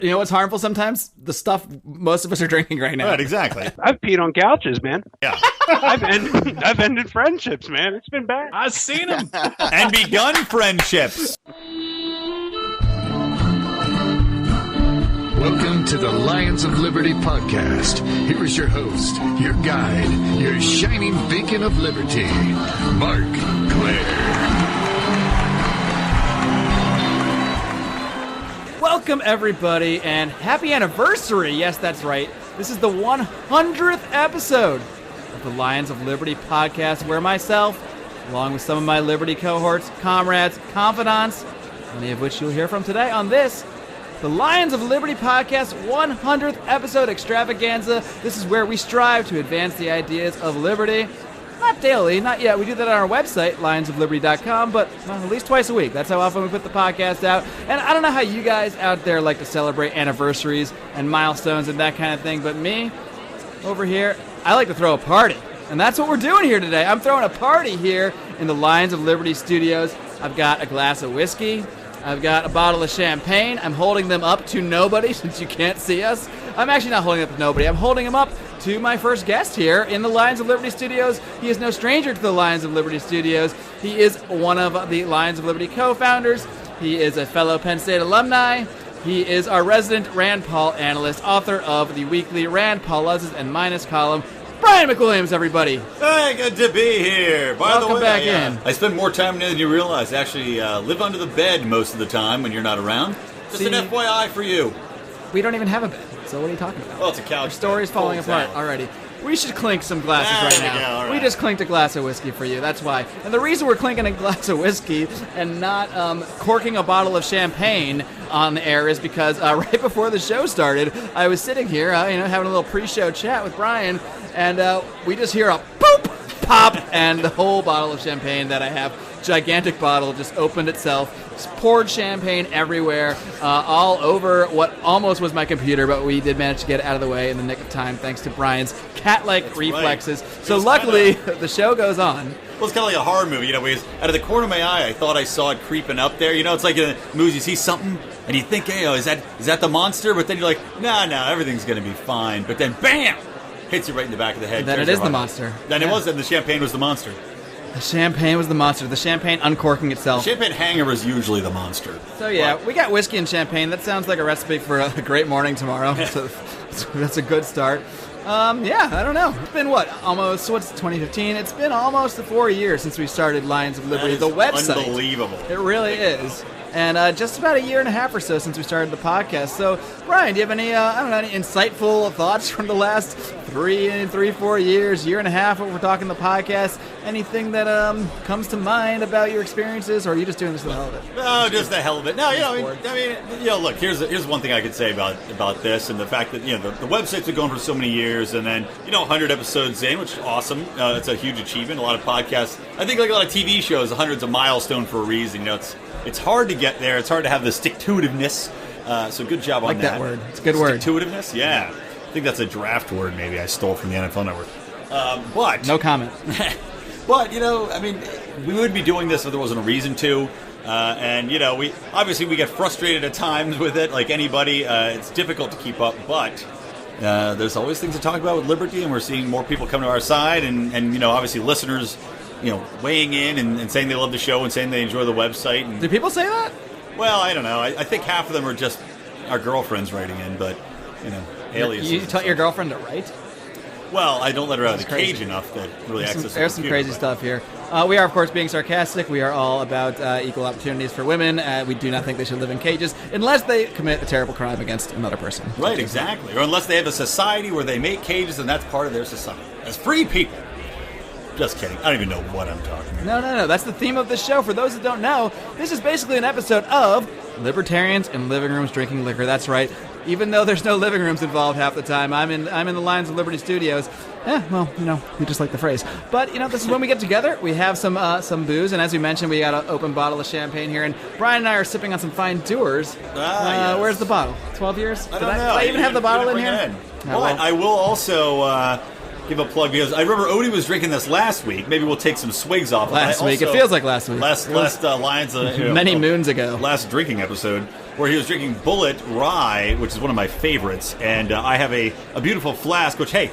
You know what's harmful sometimes? The stuff most of us are drinking right now. Right, exactly. I've peed on couches, man. Yeah. I've ended friendships, man. It's been bad. I've seen them. And begun friendships. Welcome to the Lions of Liberty podcast. Here is your host, your guide, your shining beacon of liberty, Marc Clair. Welcome, everybody, and happy anniversary. Yes, that's right. This is the 100th episode of the Lions of Liberty podcast, where myself, along with some of my Liberty cohorts, comrades, confidants, many of which you'll hear from today on this, the Lions of Liberty podcast 100th episode extravaganza. This is where we strive to advance the ideas of liberty. Not daily, not yet. We do that on our website, lionsofliberty.com, but at least twice a week. That's how often we put the podcast out. And I don't know how you guys out there like to celebrate anniversaries and milestones and that kind of thing, but me, over here, I like to throw a party. And that's what we're doing here today. I'm throwing a party here in the Lions of Liberty studios. I've got a glass of whiskey. I've got a bottle of champagne. I'm holding them up to nobody since you can't see us. I'm actually not holding them up to nobody. I'm holding them up to my first guest here in the Lions of Liberty studios. He is no stranger to the Lions of Liberty studios. He is one of the Lions of Liberty co-founders. He is a fellow Penn State alumni. He is our resident Rand Paul analyst, author of the weekly Rand Paul Pluses and Minus column. Brian McWilliams, everybody. Hey, good to be here. By Welcome the way, back in. I spend more time than you realize. I actually live under the bed most of the time when you're not around. Just an FYI for you. We don't even have a bed, so what are you talking about? Well, it's a couch. Our story's falling apart already. We should clink some glasses right now. All right. We just clinked a glass of whiskey for you, that's why. And the reason we're clinking a glass of whiskey and not corking a bottle of champagne on the air is because right before the show started, I was sitting here, having a little pre-show chat with Brian, and we just hear a boop, pop, and the whole bottle of champagne that I have, gigantic bottle, just opened itself, just poured champagne everywhere, all over what almost was my computer, but we did manage to get it out of the way in the nick of time thanks to Brian's cat-like reflexes. Right. So luckily, the show goes on. Well, it's kind of like a horror movie, because out of the corner of my eye, I thought I saw it creeping up there. It's like in movies, you see something, and you think, hey, is that the monster? But then you're like, no, everything's going to be fine. But then, bam! Hits you right in the back of the head. Then it is the monster. Then it was, and the champagne was the monster. The champagne was the monster. The champagne uncorking itself. The champagne hanger is usually the monster. So yeah, we got whiskey and champagne. That sounds like a recipe for a great morning tomorrow. So that's a good start. I don't know. It's been what's 2015? It's been almost 4 years since we started Lions of Liberty, the website. Unbelievable. It really is. And just about a year and a half or so since we started the podcast. So, Brian, do you have any, any insightful thoughts from the last 4 years, year and a half, when we're talking the podcast? Anything that comes to mind about your experiences, or are you just doing this for the hell of it? No, just the hell of it. No, look, here's one thing I could say about this, and the fact that, the website's been going for so many years, and then, 100 episodes in, which is awesome. It's a huge achievement. A lot of podcasts, I think like a lot of TV shows, 100's a milestone for a reason. It's hard to get there. It's hard to have the stick-to-itiveness. So good job on that. Like that word. It's a good word. Stick-to-itiveness? Yeah. I think that's a draft word maybe I stole from the NFL Network. But... No comment. But, we would be doing this if there wasn't a reason to. And we get frustrated at times with it, like anybody. It's difficult to keep up, but... there's always things to talk about with liberty, and we're seeing more people come to our side, and obviously listeners... weighing in and saying they love the show and saying they enjoy the website. And, do people say that? Well, I don't know. I think half of them are just our girlfriends writing in, but, aliases. You taught your girlfriend to write? Well, I don't let her out of the cage enough to really access There's some crazy stuff here. We are, of course, being sarcastic. We are all about equal opportunities for women. We do not think they should live in cages unless they commit a terrible crime against another person. Right, exactly. Or unless they have a society where they make cages and that's part of their society. As free people. Just kidding. I don't even know what I'm talking about. No. That's the theme of the show. For those that don't know, this is basically an episode of Libertarians in Living Rooms Drinking Liquor. That's right. Even though there's no living rooms involved half the time, I'm in the Lions of Liberty studios. We just like the phrase. But, this is when we get together. We have some booze, and as we mentioned, we got an open bottle of champagne here, and Brian and I are sipping on some fine Tours. Yes. Where's the bottle? 12 years? I don't know. Did I even have the bottle in here? But I will also... give a plug because I remember Odie was drinking this last week. Maybe we'll take some swigs off. Last week. It feels like last week. Last Lions. Many moons ago. Last drinking episode where he was drinking Bullet Rye, which is one of my favorites, and I have a beautiful flask, which, hey,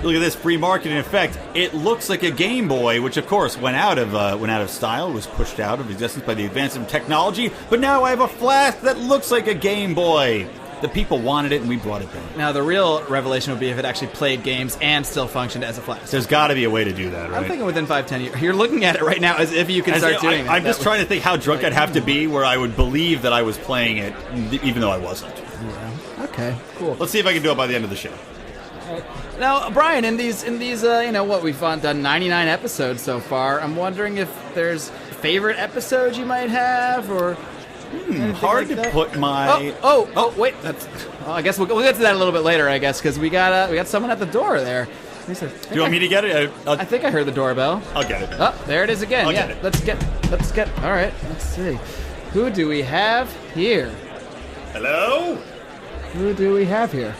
look at this, free marketing effect. It looks like a Game Boy, which of course went out of style, was pushed out of existence by the advancement of technology, but now I have a flask that looks like a Game Boy. The people wanted it, and we brought it back. Now, the real revelation would be if it actually played games and still functioned as a flask. There's got to be a way to do that, right? I'm thinking within 5-10 years. You're looking at it right now as if you can start doing it. I'm just trying to think how drunk I'd have to be where I would believe that I was playing it, even though I wasn't. Yeah. Okay, cool. Let's see if I can do it by the end of the show. Now, Brian, in these, what we've done 99 episodes so far. I'm wondering if there's favorite episodes you might have, or hard like to that? put my. Wait. I guess we'll get to that a little bit later. I guess because we got someone at the door there. Do you want me to get it? I think I heard the doorbell. I'll get it. Oh, there it is again. I'll Yeah, get it. Let's get. All right, let's see. Who do we have here? Hello? Who do we have here?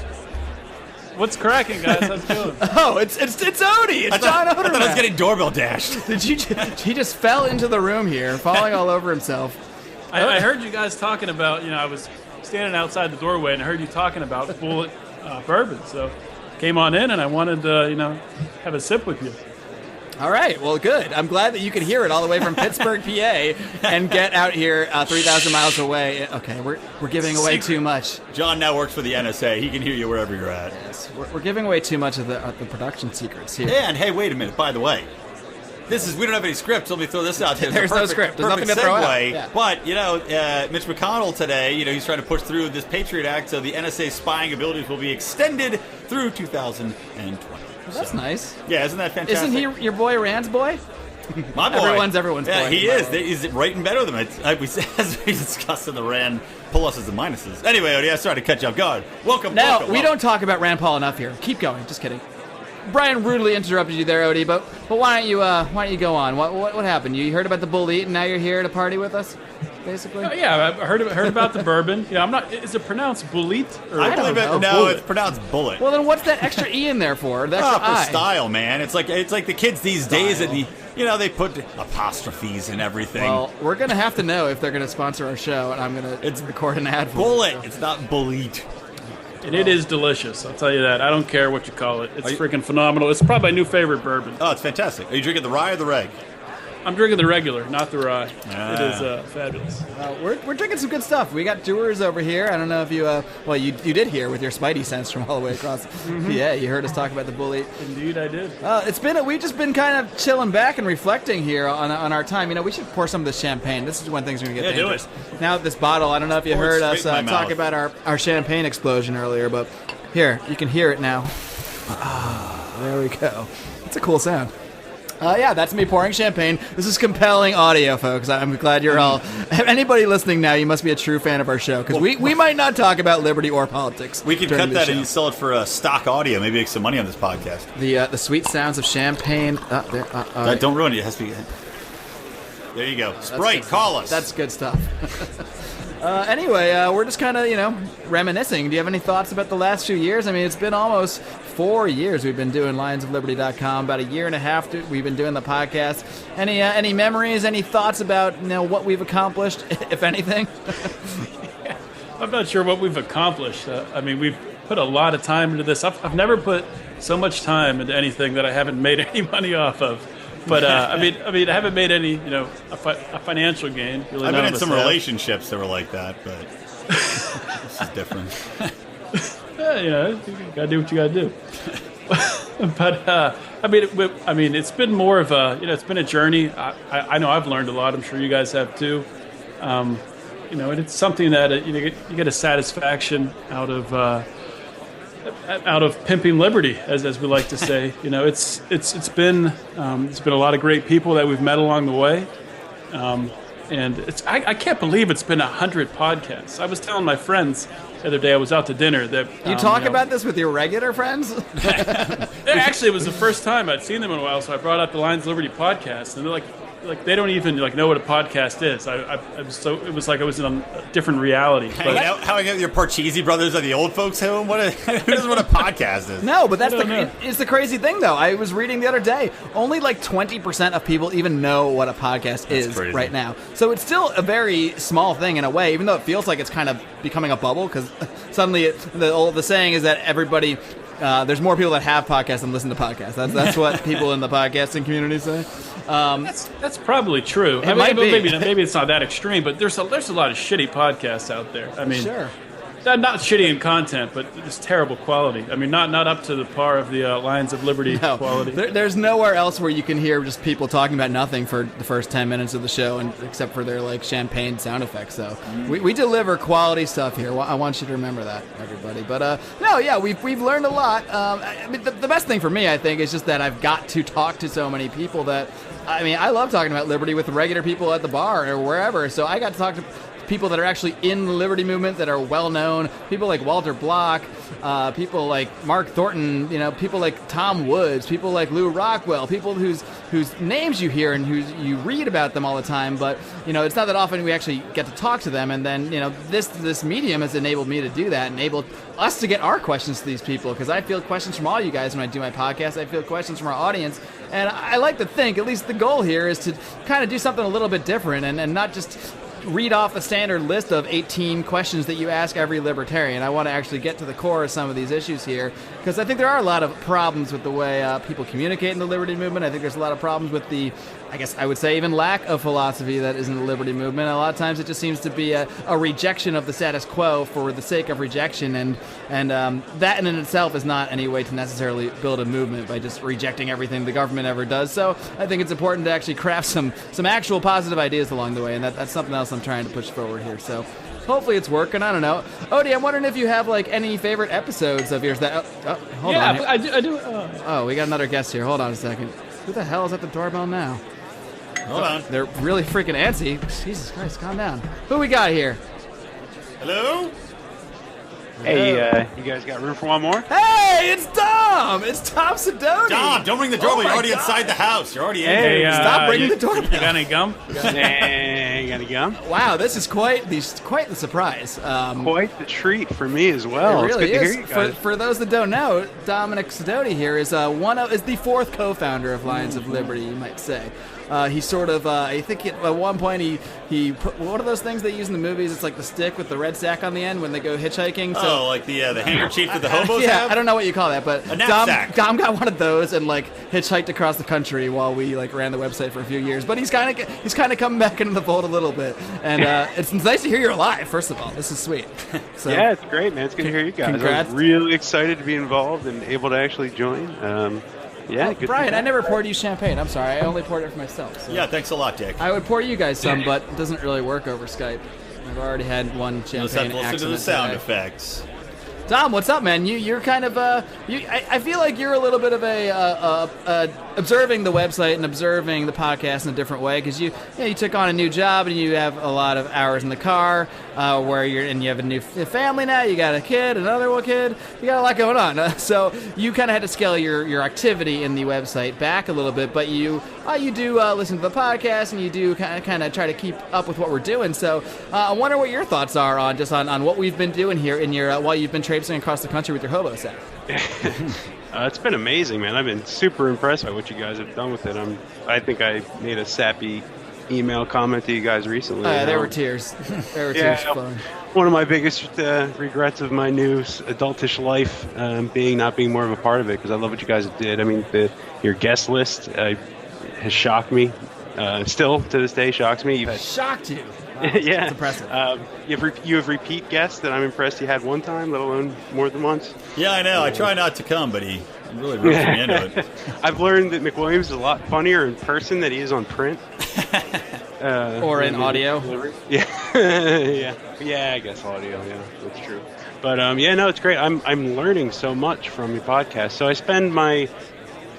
What's cracking, guys? How's it going? Oh, it's Odie. It's John I thought I was Odermatt. getting doorbell dashed. He just fell into the room here, falling all over himself. I heard you guys talking about, I was standing outside the doorway and I heard you talking about Bullet bourbon. So came on in and I wanted to, have a sip with you. All right, well, good. I'm glad that you could hear it all the way from Pittsburgh, PA, and get out here 3,000 miles away. Okay, we're giving away too much. John now works for the NSA. He can hear you wherever you're at. Yes, we're giving away too much of the production secrets here. And hey, wait a minute. By the way, we don't have any script. So let me throw this out there. There's no script. There's nothing to throw out. Yeah. But Mitch McConnell today, he's trying to push through this Patriot Act, so the NSA spying abilities will be extended through 2020. Well, that's nice. Yeah, isn't that fantastic? Isn't he your boy Rand's boy? My boy. Everyone's yeah, boy. He is. He's right in bed with him. As we discussed in the Rand pluses and minuses. Anyway, Odie, I started to catch you off guard. Welcome. We don't talk about Rand Paul enough here. Keep going. Just kidding. Brian rudely interrupted you there, Odie, but why don't you go on? What happened? You heard about the Bull Eat, and now you're here to party with us, basically? Yeah, I heard about the bourbon. I'm not. Is it pronounced Bullet? I don't know. No, Bullet. it's pronounced Bullet. Well, then what's that extra E in there for? The extra for I. style, man. It's like the kids these days, and they put apostrophes and everything. Well, we're gonna have to know if they're gonna sponsor our show, and I'm gonna record an ad for Bullet. it. It's not Bullet. And it is delicious. I'll tell you that. I don't care what you call it. It's freaking phenomenal. It's probably my new favorite bourbon. Oh, it's fantastic. Are you drinking the rye or the reg? I'm drinking the regular, not the rye. It is fabulous. We're drinking some good stuff. We got Doers over here. I don't know if you you did hear with your Spidey sense from all the way across. Yeah, you heard us talk about the Bull Eat. Indeed, I did. We've just been kind of chilling back and reflecting here on our time. We should pour some of this champagne. This is when things are going to get dangerous. Do it. Now this bottle, I don't know if you Pour it heard us straight in my talk mouth. about our champagne explosion earlier, but here, you can hear it now. There we go. It's a cool sound. That's me pouring champagne. This is compelling audio, folks. I'm glad you're all... Anybody listening now, you must be a true fan of our show, because we might not talk about liberty or politics. We could during cut the that show. and sell it for stock audio. Maybe make some money on this podcast. The sweet sounds of champagne. Don't ruin it. It has to be... There you go. Sprite, call us. That's good stuff. Anyway, we're just kind of, reminiscing. Do you have any thoughts about the last few years? I mean, it's been almost 4 years we've been doing lionsofliberty.com. About a year and a half we've been doing the podcast. Any memories, any thoughts about, what we've accomplished, if anything? I'm not sure what we've accomplished. We've put a lot of time into this. I've never put so much time into anything that I haven't made any money off of. But I haven't made any, a financial gain. Really, I've been in some have. relationships that were like that, but this is different. You gotta do what you gotta do. But it's been more of a, it's been a journey. I know I've learned a lot. I'm sure you guys have too. And it's something that you get a satisfaction out of pimping liberty, as we like to say. It's been a lot of great people that we've met along the way, and I can't believe it's been 100 podcasts. I was telling my friends the other day, I was out to dinner, that You talk about this with your regular friends? Actually, it was the first time I'd seen them in a while, so I brought out the Lions of Liberty podcast, and they're like, like they don't even like know what a podcast is. It was like I was in a different reality. Hanging out with your Parcheesi brothers at the old folks' home. Who knows what a podcast is? No, but it's the crazy thing though. I was reading the other day, only like 20% of people even know what a podcast is crazy. Right now. So it's still a very small thing in a way, even though it feels like it's kind of becoming a bubble because suddenly the saying is that everybody. There's more people that have podcasts than listen to podcasts. That's what people in the podcasting community say. That's probably true. Might be. Maybe it's not that extreme, but there's a lot of shitty podcasts out there. I mean, sure. Not shitty in content, but it's terrible quality. I mean, not up to the par of the Lions of Liberty quality. There's nowhere else where you can hear just people talking about nothing for the first 10 minutes of the show, and except for their like champagne sound effects. So we deliver quality stuff here. I want you to remember that, everybody. But we've learned a lot. I mean, the best thing for me, I think, is just that I've got to talk to so many people that. I mean, I love talking about liberty with regular people at the bar or wherever. So I got to talk to people that are actually in the liberty movement that are well known, people like Walter Block, people like Mark Thornton, people like Tom Woods, people like Lou Rockwell, people whose names you hear and whose you read about them all the time, but it's not that often we actually get to talk to them. And then this medium has enabled me to do that, enabled us to get our questions to these people, because I field questions from all you guys when I do my podcast. I field questions from our audience, and I like to think, at least the goal here is to kind of do something a little bit different and not just read off a standard list of 18 questions that you ask every libertarian. I want to actually get to the core of some of these issues here, because I think there are a lot of problems with the way people communicate in the liberty movement. I think there's a lot of problems with the, I guess I would say, even lack of philosophy that is in the liberty movement. A lot of times it just seems to be a rejection of the status quo for the sake of rejection, and that in itself is not any way to necessarily build a movement by just rejecting everything the government ever does. So I think it's important to actually craft some actual positive ideas along the way, and that's something else I'm trying to push forward here. So hopefully it's working. I don't know. Odie, I'm wondering if you have like any favorite episodes of yours that. Hold on. Yeah, I do. Oh, we got another guest here. Hold on a second. Who the hell is at the doorbell now? Hold on. They're really freaking antsy. Jesus Christ, calm down. Who we got here? Hello? Hey, you guys got room for one more? Hey, it's Dom! It's Tom Sidoti! Dom, don't ring the doorbell. You're already inside the house. You're already in here. Stop ringing the doorbell. You got any gum? You got any gum? Wow, this is quite the surprise. Quite the treat for me as well. It really it's good is. to hear you guys. For those that don't know, Dominic Sidoti here is is the fourth co-founder of Lions of Liberty, you might say. He sort of, I think at one point he put, what are those things they use in the movies? It's like the stick with the red sack on the end when they go hitchhiking. So, like the handkerchief that the hobos yeah, have? I don't know what you call that, but a knapsack. Dom got one of those and like hitchhiked across the country while we like ran the website for a few years. But he's kind of coming back into the fold a little bit, and it's nice to hear you're alive. First of all, this is sweet. So, yeah, it's great, man. It's good to hear you guys. Congrats. I'm really excited to be involved and able to actually join. Yeah, good. Brian, I never poured you champagne. I'm sorry, I only poured it for myself. So. Yeah, thanks a lot, Dick. I would pour you guys some, but it doesn't really work over Skype. I've already had one champagne Let's have to listen to the accident sound today. effects. Tom, what's up, man? You're kind of I feel like you're a little bit of a observing the website and observing the podcast in a different way, because you took on a new job and you have a lot of hours in the car where you have a new family now. You got a kid, another kid. You got a lot going on, so you kind of had to scale your activity in the website back a little bit. But you do listen to the podcast and you do kind of try to keep up with what we're doing. So I wonder what your thoughts are on what we've been doing here in your while you've been traipsing across the country with your hobo set. It's been amazing, man. I've been super impressed by what you guys have done with it. I think I made a sappy email comment to you guys recently. There were tears. There were tears flowing. One of my biggest regrets of my new adultish life not being more of a part of it, because I love what you guys did. I mean, your guest list has shocked me. Still, to this day, shocks me. Shocked you? Wow, yeah. That's impressive. You have repeat guests that I'm impressed you had one time, let alone more than once. Yeah, I know. I try not to come, but he really ropes me into it. I've learned that McWilliams is a lot funnier in person than he is on print. Or in audio. Yeah. Yeah, I guess audio, yeah, that's true. But it's great. I'm learning so much from your podcast. So I spend my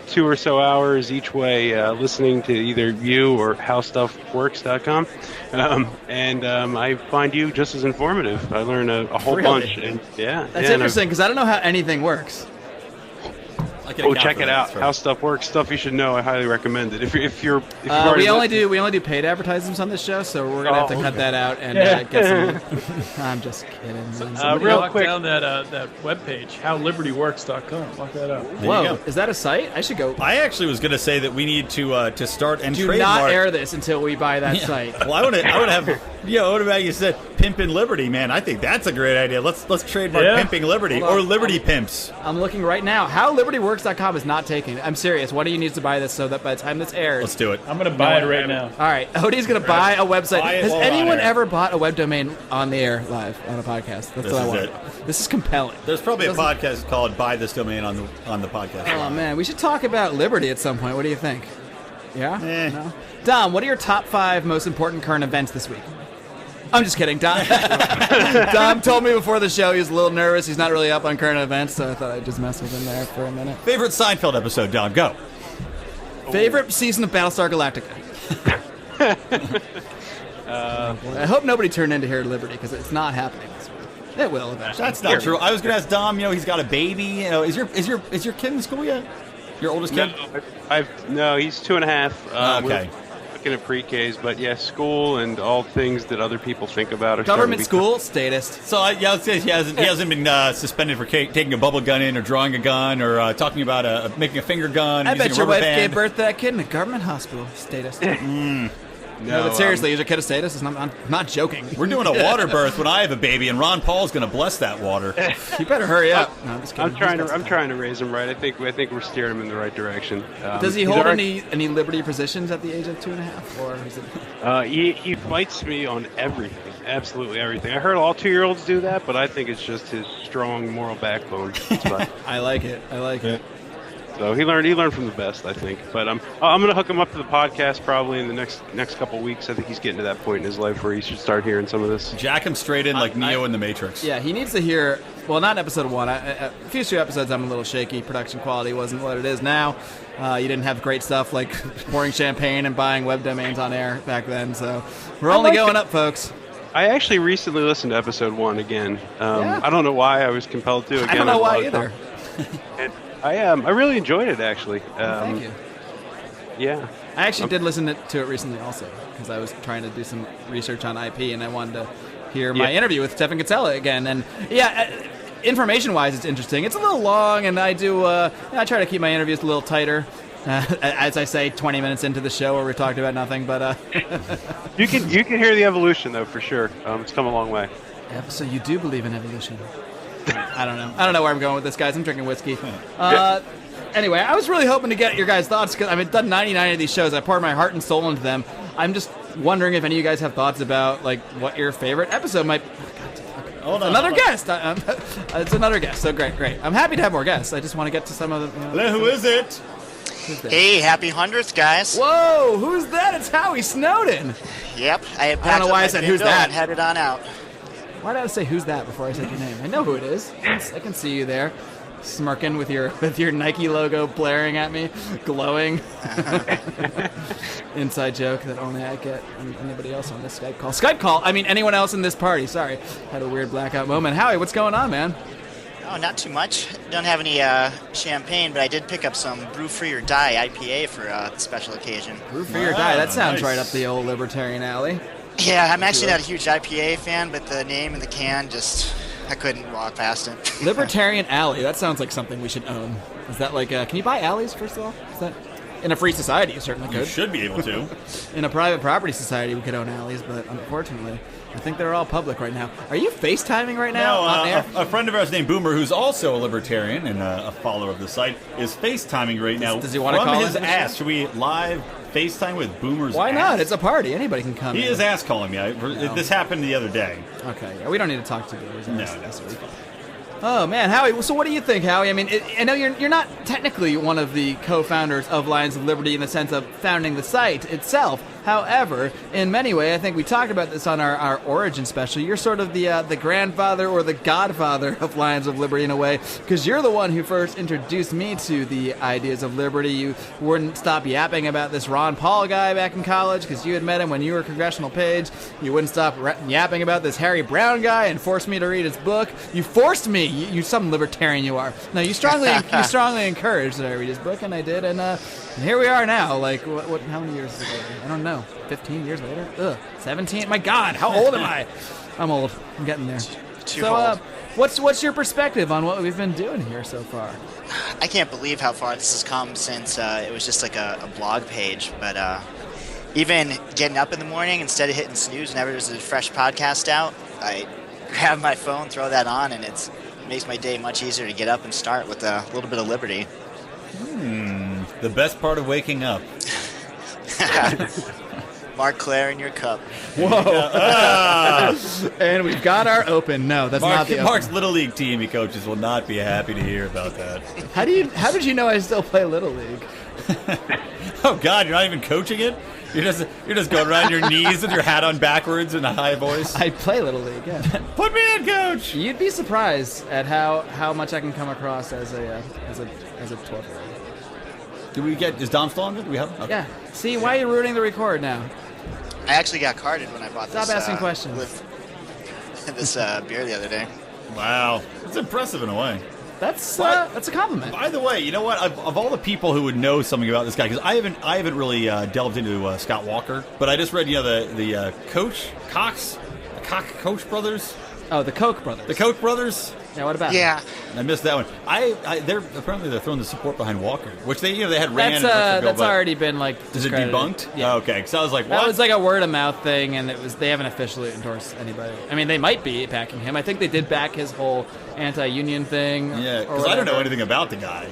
2 or so hours each way listening to either you or howstuffworks.com, and I find you just as informative. I learn a whole bunch. And That's interesting, because I don't know how anything works. check it out. How Stuff Works. Stuff you should know. I highly recommend it. If you're we only do paid advertisements on this show, so we're gonna have to cut that out and get some. I'm just kidding. Real quick, down that webpage, howlibertyworks.com. Walk that out. Whoa, is that a site? I should go. I actually was going to say that we need to start and trademark. Do not air this until we buy that site. Well, I want to have. What about you said Pimpin' Liberty, man? I think that's a great idea. Let's trademark Pimping Liberty or Liberty Pimps. I'm looking right now. Howlibertyworks.com is not taking. I'm serious. One of you needs to buy this so that by the time this airs, let's do it. I'm going to buy it right now. All right, Odie's going to buy a website. Has anyone ever bought a web domain on the air live on a podcast? That's what I want. This is compelling. There's probably a podcast called "Buy This Domain" on the podcast. Oh man, we should talk about liberty at some point. What do you think? Yeah. No? Dom, what are your top 5 most important current events this week? I'm just kidding. Dom told me before the show he was a little nervous. He's not really up on current events, so I thought I'd just mess with him there for a minute. Favorite Seinfeld episode, Dom? Go. Favorite season of Battlestar Galactica? I hope nobody turned into Here at Liberty, because it's not happening this week. It will eventually. That's not true. I was going to ask Dom. He's got a baby. Is your kid in school yet? Your oldest kid? No, he's 2.5. Okay. Looking at pre-Ks, but school and all things that other people think about. Government school, statist. So I would say he hasn't been suspended for taking a bubble gun in or drawing a gun or talking about making a finger gun. I bet your wife gave birth to that kid in a government hospital, statist. No, but seriously, is your kid a statist? I'm not joking. We're doing a water birth when I have a baby, and Ron Paul's going to bless that water. You better hurry up. No, I'm just kidding. I'm trying to raise him right. I think we're steering him in the right direction. Does he hold any liberty positions at the age of 2.5, or is it? He fights me on everything, absolutely everything. I heard all 2-year-olds do that, but I think it's just his strong moral backbone. I like it. So he learned from the best, I think. But I'm going to hook him up to the podcast probably in the next couple weeks. I think he's getting to that point in his life where he should start hearing some of this. Jack him straight in like Neo in the Matrix. Yeah, he needs to hear. Well, not in episode 1. A few episodes, I'm a little shaky. Production quality wasn't what it is now. You didn't have great stuff like pouring champagne and buying web domains on air back then. So we're only going up, folks. I actually recently listened to episode 1 again. I don't know why I was compelled to. Again, I don't know why either. I really enjoyed it, actually. Thank you. Yeah. I actually did listen to it recently also, because I was trying to do some research on IP, and I wanted to hear my interview with Stefan Kinsella again. And, information-wise, it's interesting. It's a little long, and I try to keep my interviews a little tighter. As I say, 20 minutes into the show where we talked about nothing, but... You can hear the evolution, though, for sure. It's come a long way. Yeah, so you do believe in evolution. I don't know where I'm going with this, guys. I'm drinking whiskey. Anyway, I was really hoping to get your guys' thoughts, because I've done 99 of these shows. I poured my heart and soul into them. I'm just wondering if any of you guys have thoughts about what your favorite episode might... Hold on. Another guest. It's another guest. So great. I'm happy to have more guests. I just want to get to some of the... Hello, who is it? Hey, happy 100th, guys. Whoa, who's that? It's Howie Snowden. Yep. I don't know why I said who's that. And headed on out. Why did I say who's that before I said your name? I know who it is. I can see you there, smirking with your Nike logo blaring at me, glowing. Inside joke that only I get and anybody else on this Skype call. Skype call? I mean, anyone else in this party. Sorry. Had a weird blackout moment. Howie, what's going on, man? Oh, not too much. Don't have any champagne, but I did pick up some Brew Free or Die IPA for a special occasion. Brew Free or Die? That sounds right up the old libertarian alley. Yeah, I'm actually not a huge IPA fan, but the name and the can I couldn't walk past it. Libertarian Alley. That sounds like something we should own. Is that can you buy alleys, first of all? Is that... In a free society, you certainly could. You should be able to. In a private property society, we could own alleys, but unfortunately, I think they're all public right now. Are you FaceTiming right now? No, a friend of ours named Boomer, who's also a libertarian and a follower of the site, is FaceTiming right now. Does he want to call his ass? Should we live FaceTime with Boomer's Why ass? not? It's a party. Anybody can come. He is ass calling me. This happened the other day. Okay, yeah, we don't need to talk to Boomer's ass this week. Oh man, Howie. So what do you think, Howie? I mean, I know you're not technically one of the co-founders of Lions of Liberty in the sense of founding the site itself. However, in many ways, I think we talked about this on our origin special. You're sort of the grandfather or the godfather of Lions of Liberty in a way, because you're the one who first introduced me to the ideas of liberty. You wouldn't stop yapping about this Ron Paul guy back in college because you had met him when you were congressional page. You wouldn't stop yapping about this Harry Brown guy and forced me to read his book. You forced me. You some libertarian you are. No, you strongly encouraged that I read his book, and I did, and here we are now. Like, what? How many years later? I don't know. 15 years later? Ugh. 17? My God, how old am I? I'm old. I'm getting there. Too old. What's your perspective on what we've been doing here so far? I can't believe how far this has come since it was just like a blog page. But even getting up in the morning, instead of hitting snooze whenever there's a fresh podcast out, I grab my phone, throw that on, and it makes my day much easier to get up and start with a little bit of liberty. The best part of waking up. Marc Clair in your cup. Whoa. And we've got our open. No, that's not the open. Mark's Little League team he coaches will not be happy to hear about that. How did you know I still play Little League? Oh, God, you're not even coaching it? You're just going around your knees with your hat on backwards in a high voice? I play Little League, yeah. Put me in, coach! You'd be surprised at how much I can come across as a 12-year-old. Is Dom still on it? Do we have him? Okay. Yeah. See, why are you ruining the record now? I actually got carded when I bought Stop asking questions. This beer the other day. Wow. That's impressive in a way. That's a compliment. By the way, you know what? Of all the people who would know something about this guy, because I haven't really delved into Scott Walker, but I just read the Koch brothers. Oh, the Koch brothers. The Koch brothers. Yeah, what about Yeah. them? I missed that one. They're throwing the support behind Walker, which they had ran. That's already been like. Is it debunked? Yeah. Oh, okay. Because I was like, what? That was like a word of mouth thing, and they haven't officially endorsed anybody. I mean, they might be backing him. I think they did back his whole anti-union thing. Yeah, because I don't know anything about the guy.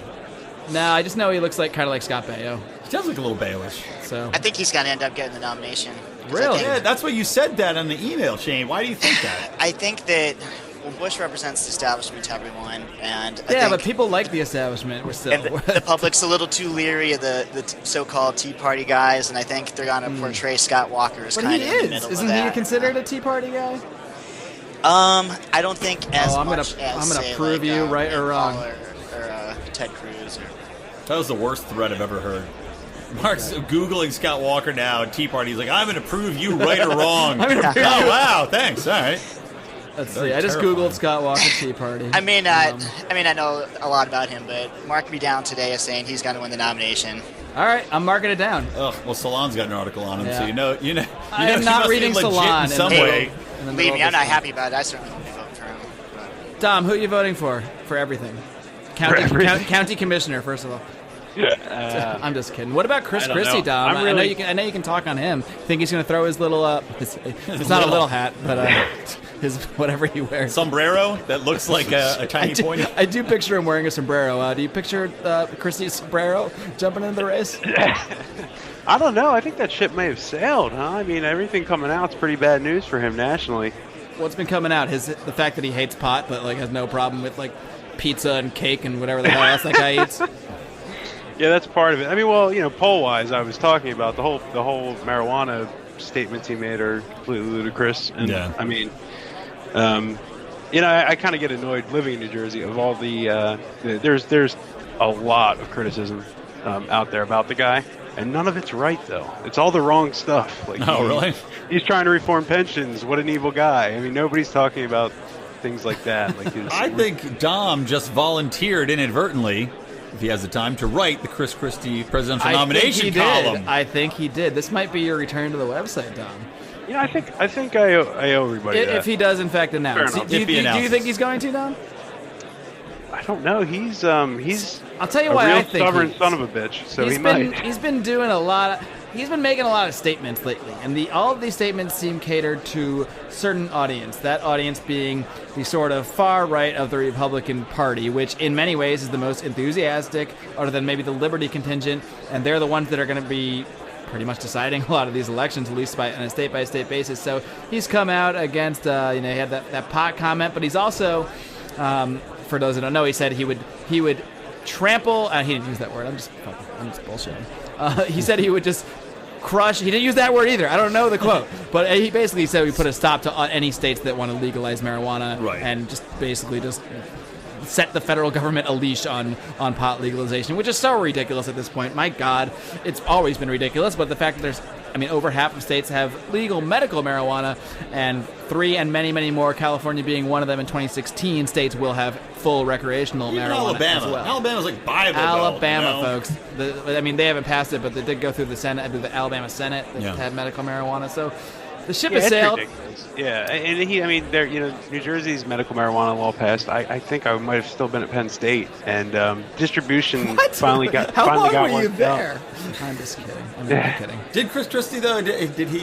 No, I just know he looks kind of like Scott Baio. He does look a little Baelish. So I think he's going to end up getting the nomination. Really? Yeah, that's what you said that on the email, Shane. Why do you think that? I think that Bush represents the establishment to everyone, and I think but people like the establishment. We're still the public's a little too leery of the so-called Tea Party guys, and I think they're going to portray Scott Walker as kind of in the middle Isn't of that. he considered a Tea Party guy? I don't think as I'm much gonna as say, prove like, you right or Rand wrong. Paul or Ted Cruz. That was the worst threat I've ever heard. Mark's Googling Scott Walker now at Tea Party. He's like, I'm going to prove you right or wrong. I'm gonna prove oh, you. wow. Thanks. All right. Let's Very see. I just terrifying. Googled Scott Walker Tea Party. I mean, I know a lot about him, but mark me down today as saying he's going to win the nomination. All right, I'm marking it down. Ugh, well, Salon's got an article on him, Yeah. so you know. I am she not must be reading legit Salon in some way. Believe me, I'm not happy about it. I certainly won't be voting for him. Dom, who are you voting for everything? County commissioner, first of all. I'm just kidding. What about Chris I don't Christie, know. Dom? I'm really- I know you can talk on him. Think he's going to throw his little it's not a little hat, but his whatever he wears. Sombrero that looks like a tiny pointy. I do picture him wearing a sombrero. Do you picture Christie's sombrero jumping into the race? I don't know. I think that ship may have sailed, huh? I mean, everything coming out's pretty bad news for him nationally. What's been coming out? The fact that he hates pot, but like has no problem with like pizza and cake and whatever the hell else that guy eats. Yeah, that's part of it. I mean, well, poll-wise, I was talking about the whole marijuana statements he made are completely ludicrous. And Yeah. I mean, I kind of get annoyed living in New Jersey of all there's a lot of criticism out there about the guy, and none of it's right though. It's all the wrong stuff. Like, Really? He's trying to reform pensions. What an evil guy. I mean, nobody's talking about things like that. Like, I think Dom just volunteered inadvertently, if he has the time, to write the Chris Christie presidential nomination column. I think he did. This might be your return to the website, Dom. Yeah, I think I owe everybody that. If he does, in fact, announce. Fair enough. Do If he you announces. think he's going to, Dom? I don't know. He's I'll tell you a why real I think stubborn son of a bitch. So he might. He's been doing a lot. He's been making a lot of statements lately, and all of these statements seem catered to certain audience. That audience being the sort of far right of the Republican Party, which in many ways is the most enthusiastic, other than maybe the Liberty contingent, and they're the ones that are going to be pretty much deciding a lot of these elections, at least on a state-by-state basis. So he's come out against, he had that pot comment, but he's also, for those who don't know, he said he would trample. He didn't use that word. I'm just bullshitting. He said he would just crush. He didn't use that word either. I don't know the quote, but he basically said we put a stop to any states that want to legalize marijuana, Right. and just basically just set the federal government a leash on pot legalization, which is so ridiculous at this point. My God, it's always been ridiculous, but the fact that there's, over half of states have legal medical marijuana, and 3 and many, many more, California being one of them in 2016, states will have full recreational Even marijuana Alabama. as well. Alabama's like Bible Alabama, Belt, folks. They haven't passed it, but they did go through the Senate, through the Alabama Senate, that Yeah. had medical marijuana. So the ship Yeah, has it's sailed. ridiculous. Yeah, and there, New Jersey's medical marijuana law passed. I think I might have still been at Penn State, and distribution finally got How long got were you worked out. there? I'm just kidding. I'm kidding. Did Chris Christie, though, did he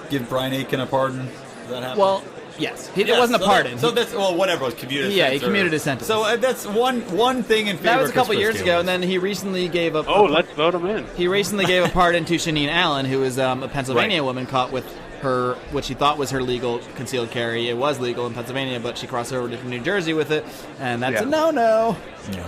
give Brian Aiken a pardon? Did that happen? Well, yes. It Yes, wasn't a so pardon. So that's, whatever. It was commuted. Yeah, he commuted his sentence. So that's one thing in favor That was of a couple Chris years Christie, ago, at and then he recently gave up. Oh, let's vote him in. He recently gave a pardon to Shanine Allen, who was a Pennsylvania Right. woman caught with her, what she thought was her legal concealed carry. It was legal in Pennsylvania, but she crossed over to New Jersey with it, and that's a no-no. Yeah.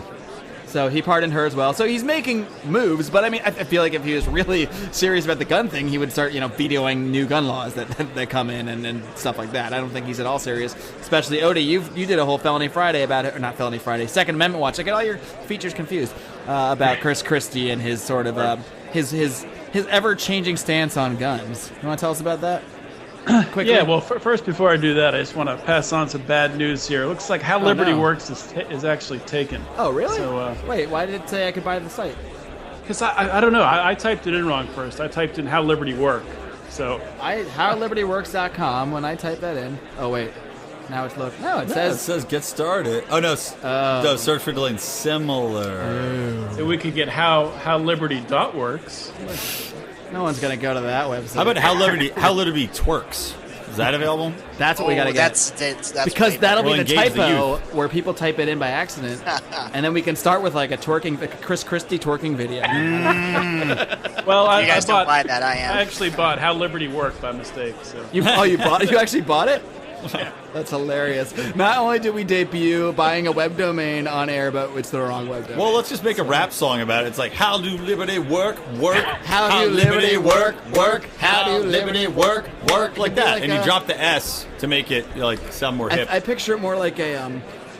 So he pardoned her as well. So he's making moves, but I feel like if he was really serious about the gun thing, he would start, vetoing new gun laws that come in and stuff like that. I don't think he's at all serious. Especially Odie, you did a whole Felony Friday about it, or not Felony Friday, Second Amendment watch. I get all your features confused about Chris Christie and his sort of his ever-changing stance on guns. You want to tell us about that? Quickly? Yeah, well, first, before I do that, I just want to pass on some bad news here. It looks like How Liberty no. Works is actually taken. Oh, really? So, wait, why did it say I could buy the site? Because I don't know. I typed it in wrong first. I typed in How Liberty Work. So HowLibertyWorks.com, when I type that in. Oh, wait. Now it's loading. No, it It says... says get started. Oh, no. No, search for delaying similar. so we could get HowLiberty.works. No one's going to go to that website. How about How Liberty Twerks? Is that available? That's what we got to get. That's Because that'll We'll be the engage the typo youth. where people type it in by accident, and then we can start with like a Chris Christie twerking video. Well, you guys don't buy that. I am. I actually bought How Liberty Worked by mistake. So You bought it? You actually bought it? That's hilarious. Not only did we debut buying a web domain on air, but it's the wrong web domain. Well, let's just make a rap song about it. It's like, how do liberty work? How do liberty work? How do liberty work? Like that. Like And you a- drop the S to make it sound more hip. I picture it more like a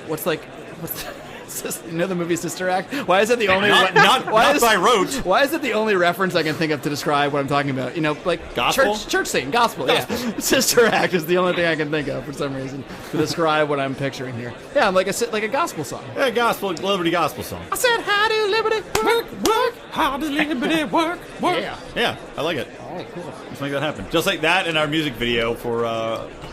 what's the the movie Sister Act? Why is it the only not by rote. Why is it the only reference I can think of to describe what I'm talking about? Like Gospel? church scene, gospel. Yeah, Sister Act is the only thing I can think of for some reason to describe what I'm picturing here. Yeah, I'm like a gospel song. Yeah, liberty gospel song. I said, how do liberty work? How does liberty work? Yeah, I like it. All right, cool. Let's make that happen. Just like that in our music video for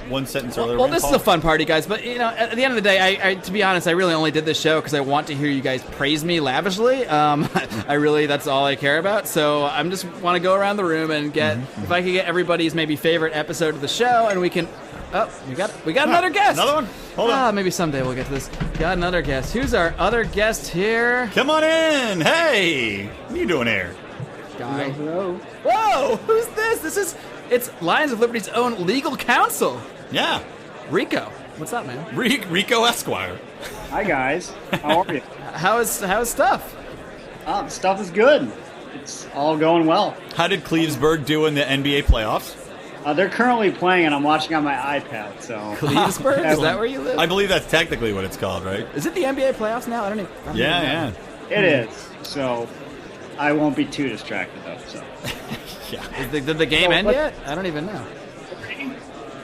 one sentence earlier. Well, this is a fun party, guys. But at the end of the day, I to be honest, I really only did this show because I want to hear you guys praise me lavishly. That's all I care about. So I'm just want to go around the room and get if I could get everybody's maybe favorite episode of the show, and we can. Oh, we got another guest. Another one? Hold on. Maybe someday we'll get to this. Got another guest. Who's our other guest here? Come on in. Hey, what are you doing here? Guy. Hello. Whoa, who's this? It's Lions of Liberty's own legal counsel, Yeah, Rico. What's up, man? Rico Esquire. Hi guys, how are you? How's stuff? Stuff is good. It's all going well. How did Clevesburg do in the NBA playoffs? They're currently playing, and I'm watching on my iPad. So Clevesburg? Is that where you live? I believe that's technically what it's called, right? Is it the NBA playoffs now? I don't even know. Yeah. it is. So I won't be too distracted though. So Did the game end yet? I don't even know.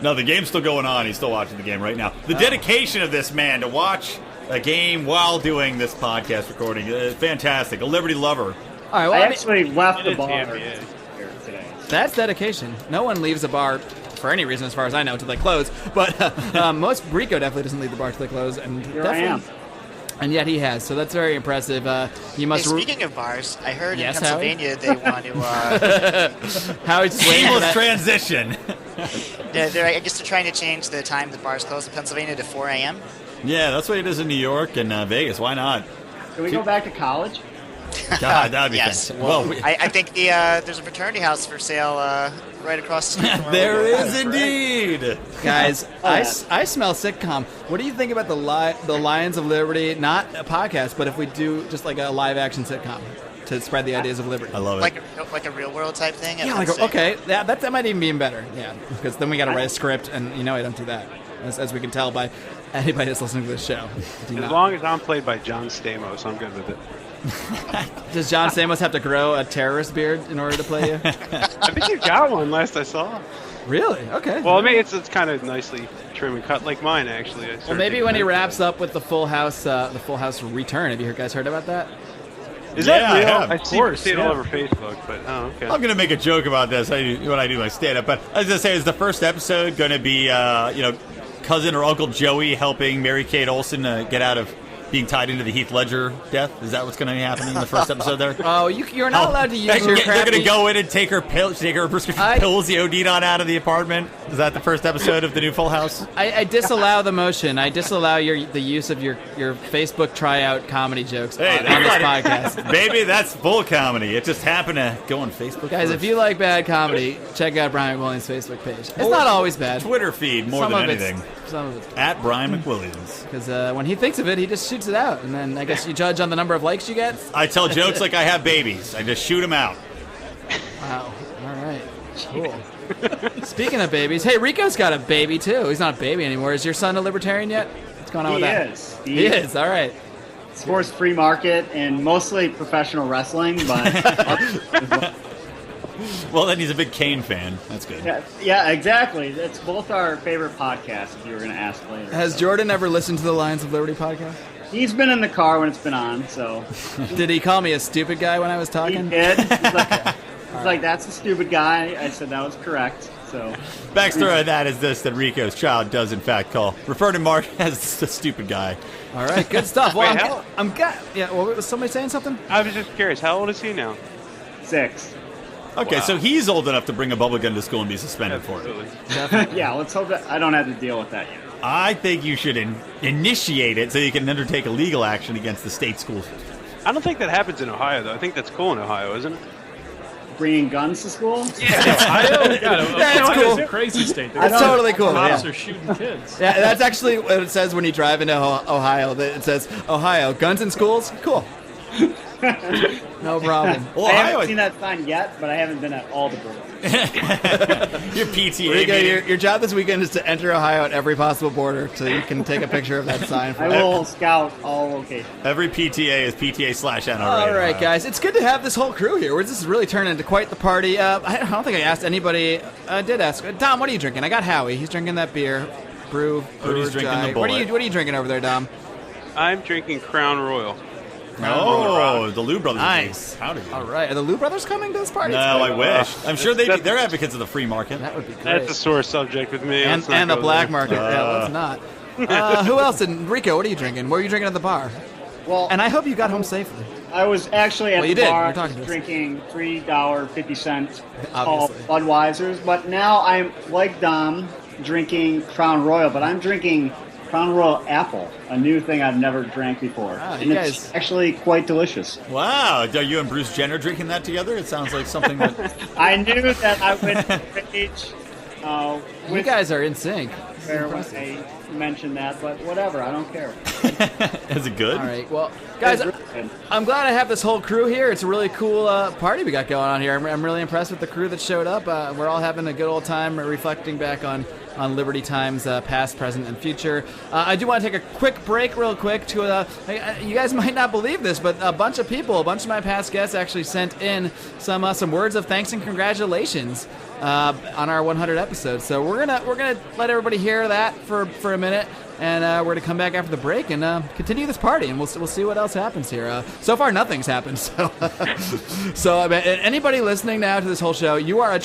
No, the game's still going on. He's still watching the game right now. The dedication of this man to watch a game while doing this podcast recording is fantastic. A Liberty lover. All right, well, I I mean, actually left the It's bar NBA. here today. that's dedication. No one leaves a bar for any reason, as far as I know, until they close. But most Rico definitely doesn't leave the bar until they close, and Here I am. And yet he has. So that's very impressive. You must. Speaking of bars, I heard Yes, in Pennsylvania they want to. Howie's just waiting for Seamless that. transition. I guess they're trying to change the time the bars close in Pennsylvania to 4 a.m. Yeah, that's what it is in New York and Vegas. Why not? Can we go back to college? God, that'd be Yes. fantastic. Well, I think there's a fraternity house for sale right across the street from where there we live. is indeed. Guys, I smell sitcom. What do you think about the Lions of Liberty? Not a podcast, but if we do just like a live action sitcom. to spread the ideas of liberty. I love it. Like a real world type thing. Yeah, okay, that might even be better. Yeah, because then we got to write a script, and I don't do that, as we can tell by anybody that's listening to this show. As long as I'm played by John Stamos, I'm good with it. Does John Stamos have to grow a terrorist beard in order to play you? I think you got one last I saw. Really? Okay. Well, I mean, it's kind of nicely trim and cut like mine, actually. Well, maybe when he wraps up with the Full House return. Have you guys heard about that? Is that real? I see it all over Facebook, but okay. I'm going to make a joke about this when I do my stand-up, but I was going to say, is the first episode going to be, cousin or Uncle Joey helping Mary-Kate Olsen get out of being tied into the Heath Ledger death? Is that what's going to happen in the first episode there? Oh, you're not allowed to use your crappy... They're going to go in and take her prescription pills the OD'd on out of the apartment? Is that the first episode of the new Full House? I disallow the motion. I disallow the use of your Facebook tryout comedy jokes on this podcast. Baby, that's full comedy. It just happened to go on Facebook. Guys, if you like bad comedy, check out Brian McWilliams' Facebook page. It's not always bad. Twitter feed more than anything. Some of it. At Brian McWilliams. Because when he thinks of it, he just shoots it out. And then I guess you judge on the number of likes you get. I tell jokes like I have babies. I just shoot them out. Wow. All right. Cool. Speaking of babies, hey, Rico's got a baby, too. He's not a baby anymore. Is your son a libertarian yet? What's going on with that? He is. All right. Sports free market and mostly professional wrestling, but... Well, then he's a big Kane fan. That's good. Yeah, exactly. That's both our favorite podcasts, if you were going to ask later. Has Jordan ever listened to the Lions of Liberty podcast? He's been in the car when it's been on, so... Did he call me a stupid guy when I was talking? He did. He's like, that's a stupid guy. I said that was correct, so... Backstory of that is this, that Rico's child does, in fact, refer to Mark as a stupid guy. All right, good stuff. Well, was somebody saying something? I was just curious. How old is he now? 6. Okay, so he's old enough to bring a bubble gun to school and be suspended for it. Yeah, let's hope that I don't have to deal with that yet. I think you should initiate it so you can undertake a legal action against the state schools. I don't think that happens in Ohio, though. I think that's cool in Ohio, isn't it? Bringing guns to school? Yeah, Ohio? That's cool. It's a crazy state. It's totally cool. Cops are shooting kids. Yeah, that's actually what it says when you drive into Ohio. It says, Ohio, guns in schools? Cool. No problem. Well, I haven't seen that sign yet, but I haven't been at all the borders. Your PTA Rico, your job this weekend is to enter Ohio at every possible border so you can take a picture of that sign. I will scout all locations. Every PTA is PTA/NRA. All right, guys. It's good to have this whole crew here. This is really turning into quite the party. I don't think I asked anybody. I did ask. Dom, what are you drinking? I got Howie. He's drinking that beer. He's drinking the What are you drinking over there, Dom? I'm drinking Crown Royal. The Lou Brothers. Nice. Howdy. All right. Are the Lou Brothers coming to this party? No, I wish. I'm sure they're advocates of the free market. That would be great. That's a sore subject with me. And the black market. Let's not. Who else? Rico, what are you drinking? What were you drinking at the bar? Well, and I hope you got home safely. I was actually at the bar drinking $3.50 tall Budweisers, but now I'm like Dom drinking Crown Royal, but I'm drinking Crown Royal Apple, a new thing I've never drank before. Wow, and it's actually quite delicious. Wow. Are you and Bruce Jenner drinking that together? It sounds like something that... I knew that I would rage. You guys are in sync. I mentioned that, but whatever. I don't care. Is it good? All right. Well, guys, I'm glad I have this whole crew here. It's a really cool party we got going on here. I'm really impressed with the crew that showed up. We're all having a good old time reflecting back on Liberty Times, past, present, and future. I do want to take a quick break real quick to, you guys might not believe this, but a bunch of my past guests actually sent in some words of thanks and congratulations on our 100 episodes. So we're gonna let everybody hear that for a minute, and we're gonna come back after the break and continue this party, and we'll see what else happens here. So far, nothing's happened. So I mean, anybody listening now to this whole show, you are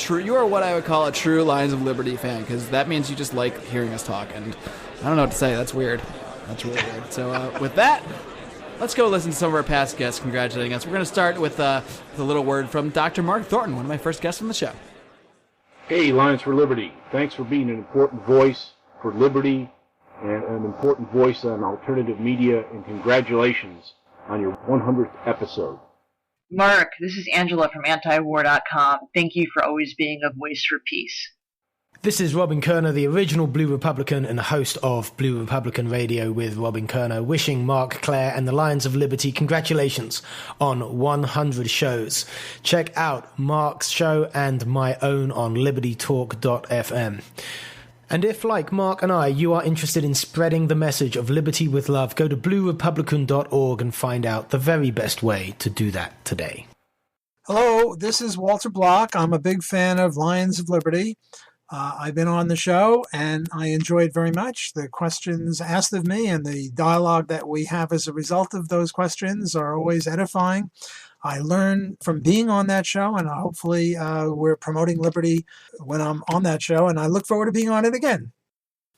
what I would call a true Lions of Liberty fan, because that means you just like hearing us talk, and I don't know what to say. That's weird. That's really weird. So with that, let's go listen to some of our past guests congratulating us. We're going to start with a little word from Dr. Mark Thornton, one of my first guests on the show. Hey, Lions for Liberty. Thanks for being an important voice for liberty and an important voice on alternative media, and congratulations on your 100th episode. Mark, this is Angela from antiwar.com. Thank you for always being a voice for peace. This is Robin Kerner, the original Blue Republican and the host of Blue Republican Radio with Robin Kerner, wishing Marc Clair and the Lions of Liberty congratulations on 100 shows. Check out Marc's show and my own on libertytalk.fm. And if, like Marc and I, you are interested in spreading the message of liberty with love, go to bluerepublican.org and find out the very best way to do that today. Hello, this is Walter Block. I'm a big fan of Lions of Liberty. I've been on the show, and I enjoyed very much the questions asked of me, and the dialogue that we have as a result of those questions are always edifying. I learn from being on that show, and hopefully we're promoting liberty when I'm on that show, and I look forward to being on it again.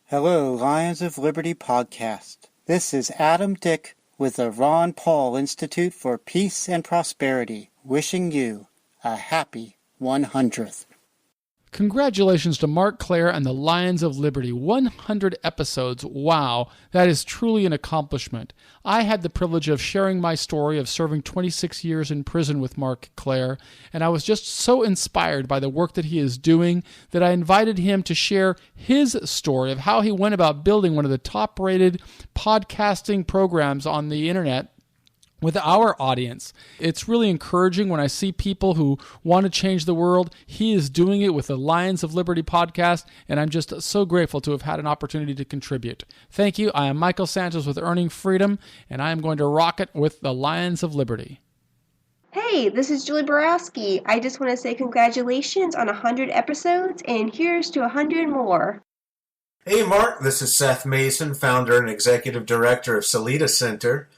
Hello, Lions of Liberty podcast. This is Adam Dick with the Ron Paul Institute for Peace and Prosperity, wishing you a happy 100th. Congratulations to Marc Clair and the Lions of Liberty. 100 episodes. Wow, that is truly an accomplishment. I had the privilege of sharing my story of serving 26 years in prison with Marc Clair, and I was just so inspired by the work that he is doing that I invited him to share his story of how he went about building one of the top-rated podcasting programs on the internet with our audience. It's really encouraging when I see people who want to change the world. He is doing it with the Lions of Liberty podcast, and I'm just so grateful to have had an opportunity to contribute. Thank you. I am Michael Sanchez with Earning Freedom, and I am going to rock it with the Lions of Liberty. Hey, this is Julie Borowski. I just want to say congratulations on 100 episodes, and here's to 100 more. Hey, Mark. This is Seth Mason, founder and executive director of Salida Center.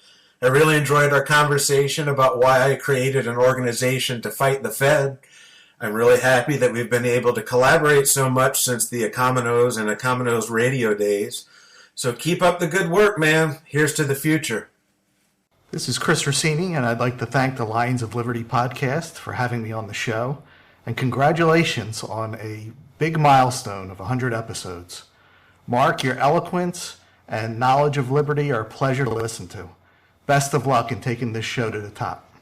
I really enjoyed our conversation about why I created an organization to fight the Fed. I'm really happy that we've been able to collaborate so much since the Ecominos and Ecominos radio days. So keep up the good work, man. Here's to the future. This is Chris Rossini, and I'd like to thank the Lions of Liberty podcast for having me on the show. And congratulations on a big milestone of 100 episodes. Mark, your eloquence and knowledge of liberty are a pleasure to listen to. Best of luck in taking this show to the top.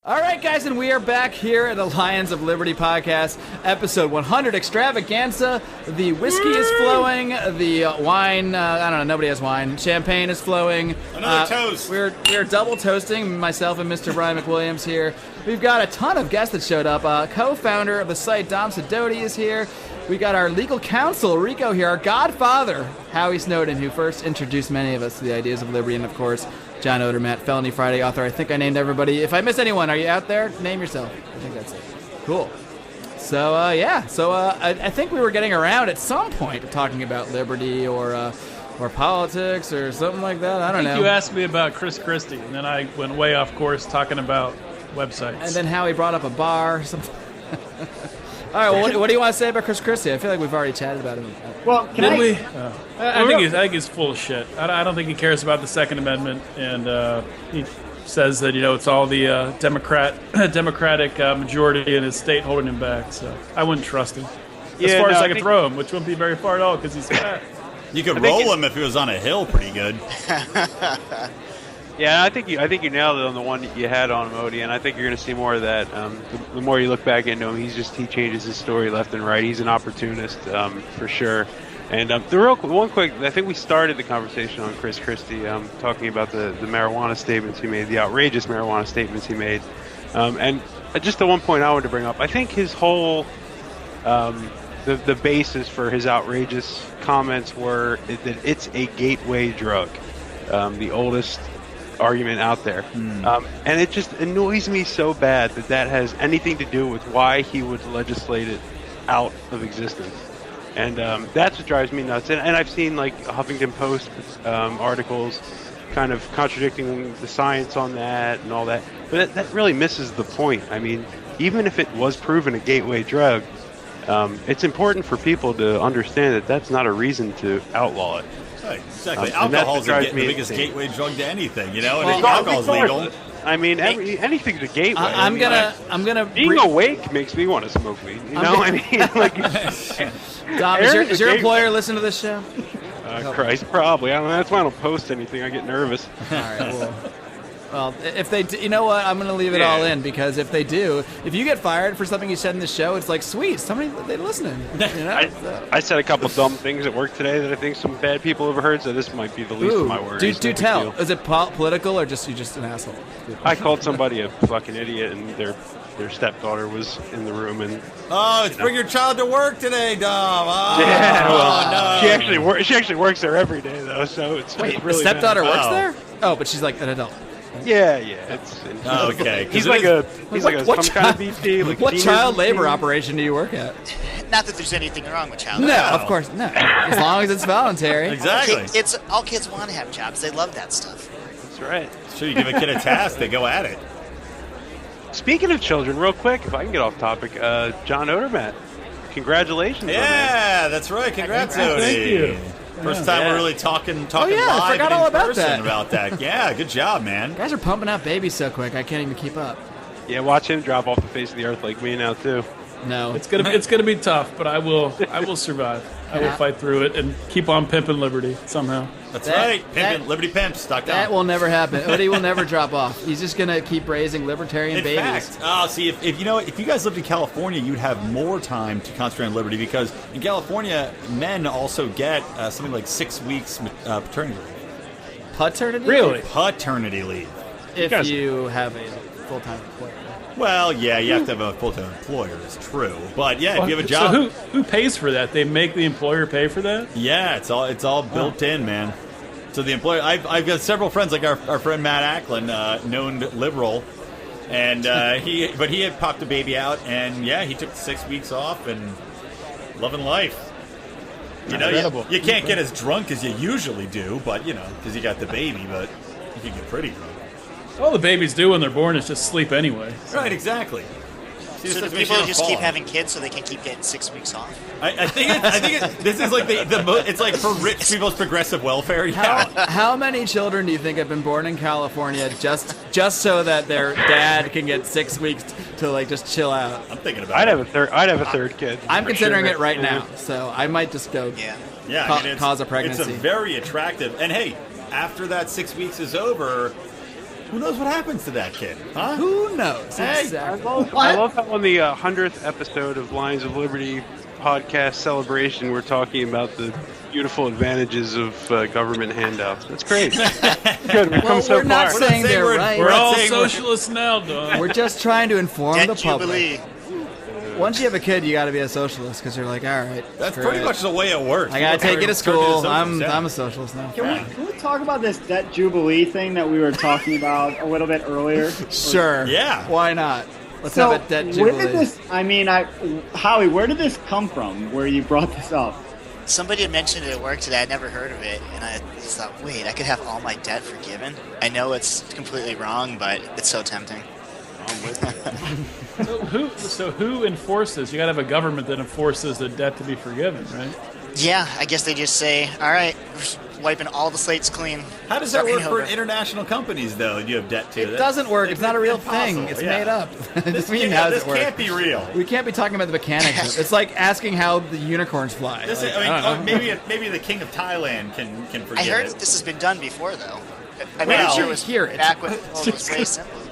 All right, guys, and we are back here at the Lions of Liberty podcast, episode 100, Extravaganza. The whiskey is flowing. The wine, I don't know, nobody has wine. Champagne is flowing. Another toast. We're double toasting, myself and Mr. Brian McWilliams here. We've got a ton of guests that showed up. Co-founder of the site, Dom Sidoti, is here. We got our legal counsel, Rico, here. Our godfather, Howie Snowden, who first introduced many of us to the ideas of liberty, and, of course, John Odermatt, Felony Friday author. I think I named everybody. If I miss anyone, are you out there? Name yourself. I think that's it. Cool. So, yeah. So, I think we were getting around at some point to talking about liberty or politics or something like that. I don't know. You asked me about Chris Christie, and then I went way off course talking about websites. And then Howie brought up a bar or something. All right, well, what do you want to say about Chris Christie? I feel like we've already chatted about him. Well, I think he's full of shit. I don't think he cares about the Second Amendment, and he says that it's all the Democratic majority in his state holding him back. So I wouldn't trust him as far as I could throw him, which wouldn't be very far at all because he's fat. You could roll him if he was on a hill pretty good. Yeah, I think you nailed it on the one you had on him, Odie, and I think you're going to see more of that. The more you look back into him, he changes his story left and right. He's an opportunist for sure. And I think we started the conversation on Chris Christie, talking about the marijuana statements he made, the outrageous marijuana statements he made. And just the one point I wanted to bring up, I think his whole the basis for his outrageous comments were that it's a gateway drug, the oldest argument out there, and it just annoys me so bad that has anything to do with why he would legislate it out of existence, and that's what drives me nuts. And I've seen like Huffington Post articles kind of contradicting the science on that and all that, but that really misses the point. I mean, even if it was proven a gateway drug, it's important for people to understand that that's not a reason to outlaw it. Right, exactly. Alcohol's the biggest gateway drug to anything, and alcohol's legal. I mean, anything's a gateway. I'm gonna. Being awake makes me want to smoke weed. I mean, like. Dom, does your employer listen to this show? Christ, probably. I don't know. That's why I don't post anything. I get nervous. All right. Well. Well, if they do, you know what? I'm going to leave it all in, because if they do, if you get fired for something you said in the show, it's like, sweet, somebody, they're listening. You know? I said a couple dumb things at work today that I think some bad people overheard, so this might be the least of my worries. Do tell. Is it political or just you just an asshole? I called somebody a fucking idiot, and their stepdaughter was in the room, and bring your child to work today, Dom. No. She actually works there every day though, so it's really the stepdaughter bad. works there? Oh, but she's like an adult. Yeah. It's okay. He's like some kind of VP. Like what child labor operation do you work at? Not that there's anything wrong with child No, labor. of course not. As long as it's voluntary. Exactly. It's all kids want to have jobs. They love that stuff. That's right. Sure, you give a kid a task, they go at it. Speaking of children, real quick, if I can get off topic, John Odermatt, congratulations. Yeah, that's right. Congrats, Odie. Thank you. First time we're really talking I live forgot and all in about person that. about that. Yeah, good job, man. You guys are pumping out babies so quick, I can't even keep up. Yeah, watch him drop off the face of the earth like me now too. No, it's gonna be tough, but I will survive. I will fight through it and keep on pimping Liberty somehow. That's right, pimping LibertyPimps.com. That will never happen. Odie will never drop off. He's just gonna keep raising libertarian babies. See, if you guys lived in California, you'd have more time to concentrate on liberty, because in California, men also get something like 6 weeks paternity leave. Paternity? Really? Paternity leave. If you have a full-time employer. Well, yeah, you have to have a full-time employer. It's true, but yeah, if you have a job, So who pays for that? They make the employer pay for that? Yeah, it's all built in, man. So the employer, I've got several friends, like our friend Matt Ackland, known liberal, and he had popped a baby out, and yeah, he took 6 weeks off and loving life. You know, you can't get as drunk as you usually do, but because you got the baby, but you can get pretty drunk. All the babies do when they're born is just sleep anyway. Right, exactly. So do people just keep having kids so they can keep getting 6 weeks off? I think this is like it's like for rich people's progressive welfare. Yeah. How many children do you think have been born in California just so that their dad can get 6 weeks to like just chill out? I'm thinking about. I'd have a third kid. I'm considering it right now, so I might just go. Yeah. Cause a pregnancy. It's a very attractive, and hey, after that 6 weeks is over, who knows what happens to that kid? Huh? Who knows? Hey, exactly. I love how on the 100th episode of Lions of Liberty podcast celebration, we're talking about the beautiful advantages of government handouts. That's great. Good. We've come so we're not far. saying they're right. We're all socialists now, Don. We're just trying to inform Debt the public. jubilee. Once you have a kid, you got to be a socialist because you're like, all right. That's pretty much the way it works. I got to take you to school. I'm a a socialist now. Can we talk about this debt jubilee thing that we were talking about a little bit earlier? Sure. Yeah. Why not? Let's have a debt jubilee. Where did this? Howie, where did this come from? Where you brought this up? Somebody had mentioned it at work today. I'd never heard of it, and I just thought, wait, I could have all my debt forgiven. I know it's completely wrong, but it's so tempting. So who enforces? You got to have a government that enforces the debt to be forgiven, right? Yeah, I guess they just say, all right, we're wiping all the slates clean. How does that work for international companies, though? You have debt to It doesn't work. It's not a real thing. It's made up. This This can't be real. We can't be talking about the mechanics. It's like asking how the unicorns fly. Maybe the king of Thailand can forgive I heard it. that this has been done before, though. I Well, mean, sure it was hear it. back when all the slave symbols.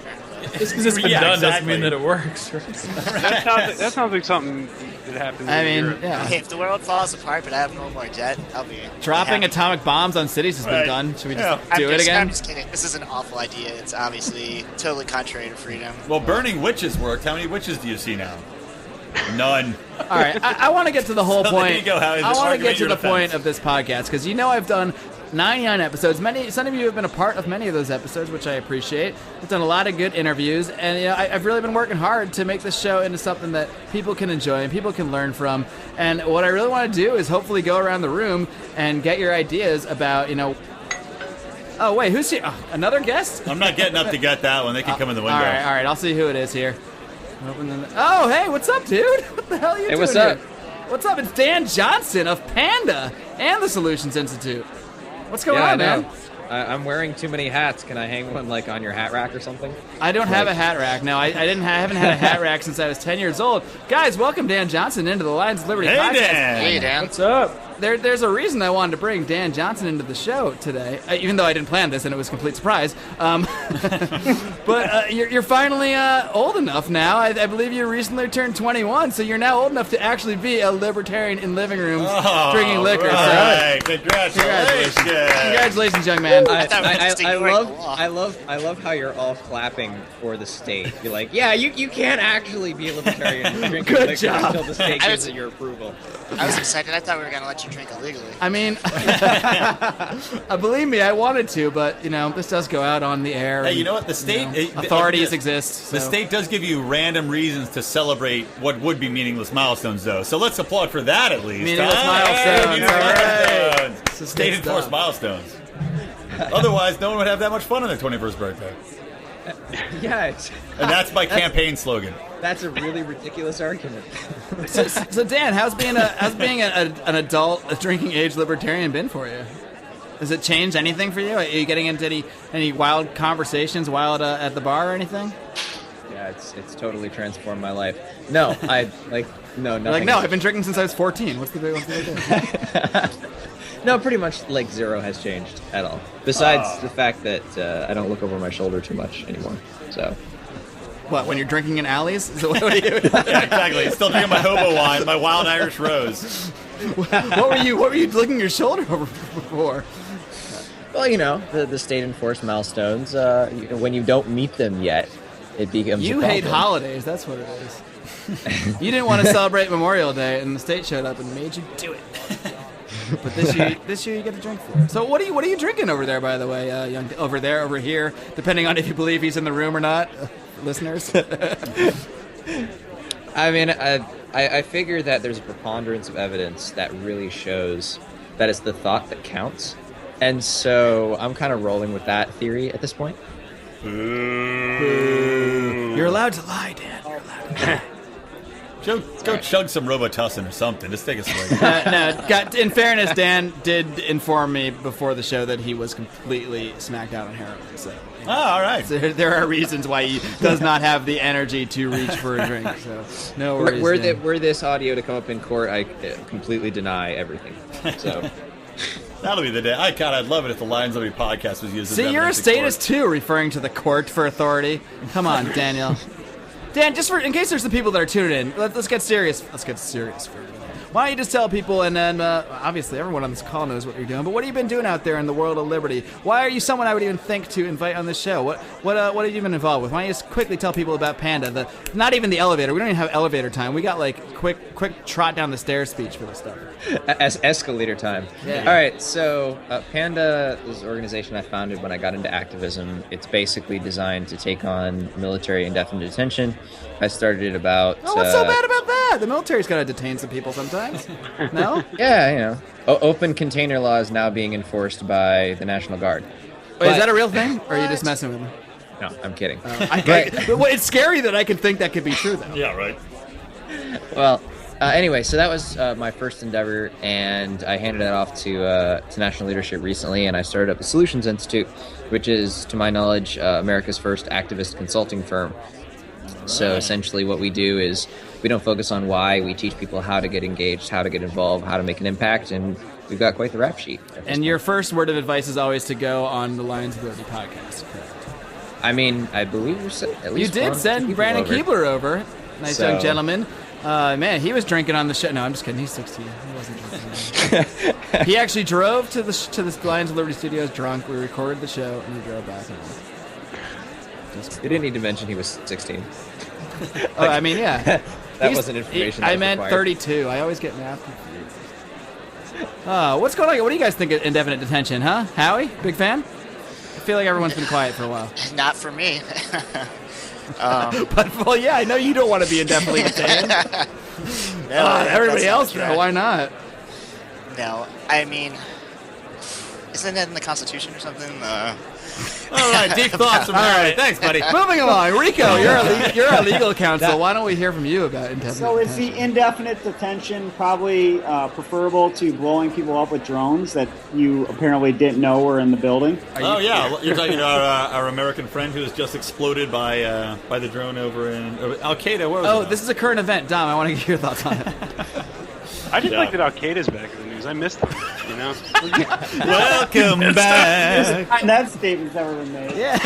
Just because it's been done doesn't mean that it works, right? That sounds like something that happens I in mean, Europe. yeah. Hey, if the world falls apart but I have no more debt, I'll be Dropping happy. atomic bombs on cities has been done. Should we just do it again? I'm just kidding. This is an awful idea. It's obviously totally contrary to freedom. Well, burning witches worked. How many witches do you see now? None. All right, I want to get to the whole So there point. you go, Howie. I This want to argument get to your the defense. point of this podcast because I've done 99 episodes. Some of you have been a part of many of those episodes, which I appreciate. We've done a lot of good interviews, and I've really been working hard to make this show into something that people can enjoy and people can learn from. And what I really want to do is hopefully go around the room and get your ideas about, Oh wait, who's here? Oh, another guest? I'm not getting up to get that one. They can come in the window. All right. I'll see who it is here. Oh, hey, what's up, dude? What the hell are you doing what's up? here? What's up? It's Dan Johnson of Panda and the Solutions Institute. What's going on, man? I'm wearing too many hats. Can I hang one on your hat rack or something? I don't have a hat rack. No, I haven't had a hat rack since I was 10 years old. Guys, welcome Dan Johnson into the Lions of Liberty podcast. Dan. Hey, Dan. What's up? there's a reason I wanted to bring Dan Johnson into the show today, even though I didn't plan this and it was a complete surprise. But you're finally old enough now. I believe you recently turned 21, so you're now old enough to actually be a libertarian in living rooms drinking liquor. Right. So, congratulations, young man. I love how you're all clapping for the state. You're like, yeah, you can't actually be a libertarian drinking liquor until the state gives it your approval. I was excited. I thought we were going to let you drink illegally. I mean, believe me, I wanted to, but, this does go out on the air. Hey, you know what? The state... authorities exist. So. The state does give you random reasons to celebrate what would be meaningless milestones, though. So let's applaud for that, at least. Meaningless milestones. Right. State-enforced milestones. Otherwise, no one would have that much fun on their 21st birthday. Yeah. And that's my campaign slogan. That's a really ridiculous argument. So Dan, how's being an adult, drinking age libertarian been for you? Has it changed anything for you? Are you getting into any wild conversations while at the bar or anything? Yeah, it's totally transformed my life. No, nothing. No, I've been drinking since I was 14. What's the big thing? No, pretty much zero has changed at all. Besides the fact that I don't look over my shoulder too much anymore. So. What, when you're drinking in alleys? What are you doing? Yeah, exactly. Still drinking my hobo wine, my wild Irish rose. What were you looking your shoulder over for? Well, the state enforced milestones. When you don't meet them yet, it becomes. You hate holidays. That's what it is. You didn't want to celebrate Memorial Day, and the state showed up and made you do it. But this year you get to drink for it. So what are you drinking over there, by the way, young? Over here, depending on if you believe he's in the room or not, listeners. I mean, I figure that there's a preponderance of evidence that really shows that it's the thought that counts, and so I'm kind of rolling with that theory at this point. Boo. You're allowed to lie, Dan. You're allowed to lie. Go chug some Robitussin or something. Just take a swig. In fairness, Dan did inform me before the show that he was completely smacked out on heroin. So, all right. So there are reasons why he does not have the energy to reach for a drink. So no worries. Were this audio to come up in court, I completely deny everything. So that'll be the day. I'd love it if the Lions Liberty podcast was used. See, you're a statist too, referring to the court for authority. Come on, Daniel. Dan, just in case there's some people that are tuning in, let's get serious. Let's get serious for a minute. Why don't you just tell people, and then obviously everyone on this call knows what you're doing, but what have you been doing out there in the world of liberty? Why are you someone I would even think to invite on this show? What have you been involved with? Why don't you just quickly tell people about Panda? Not even the elevator. We don't even have elevator time. We got quick trot down the stairs speech for this stuff. Escalator time. Yeah. All right, so Panda is an organization I founded when I got into activism. It's basically designed to take on military indefinite detention. I started it about... Oh, what's so bad about that? The military's got to detain some people sometimes. No? Yeah, open container law is now being enforced by the National Guard. Wait, is that a real thing? Or are you just messing with me? No, I'm kidding. It's scary that I can think that could be true, though. Yeah, right. Well, anyway, so that was my first endeavor, and I handed it off to national leadership recently, and I started up the Solutions Institute, which is, to my knowledge, America's first activist consulting firm. So essentially what we do is we don't focus on why, we teach people how to get engaged, how to get involved, how to make an impact, and we've got quite the rap sheet. And your first word of advice is always to go on the Lions of Liberty podcast, correct? I mean, I believe you said at least you did send Brandon Keebler over. Nice young gentleman. Man, he was drinking on the show. No, I'm just kidding. He's 16. He wasn't drinking. He actually drove to the Lions of Liberty studios drunk. We recorded the show, and he drove back home. You didn't need to mention he was 16. I mean, yeah. That wasn't information. I meant required. 32. I always get math confused. What's going on? What do you guys think of indefinite detention, huh? Howie? Big fan? I feel like everyone's been quiet for a while. Not for me. Yeah, I know you don't want to be indefinitely detained. Everybody else, though, why not? No, I mean, isn't that in the Constitution or something? All right, deep thoughts from Harry. Thanks, buddy. Moving along, Rico, you're our legal counsel. Why don't we hear from you about indefinite detention? So is the indefinite detention probably preferable to blowing people up with drones that you apparently didn't know were in the building? You're talking about our American friend who was just exploded by the drone over in Al Qaeda. This is a current event. Dom, I want to get your thoughts on it. I didn't like that Al Qaeda's back in the news. interviews. I missed them. You know. Welcome back. That statement's never been made. Yeah.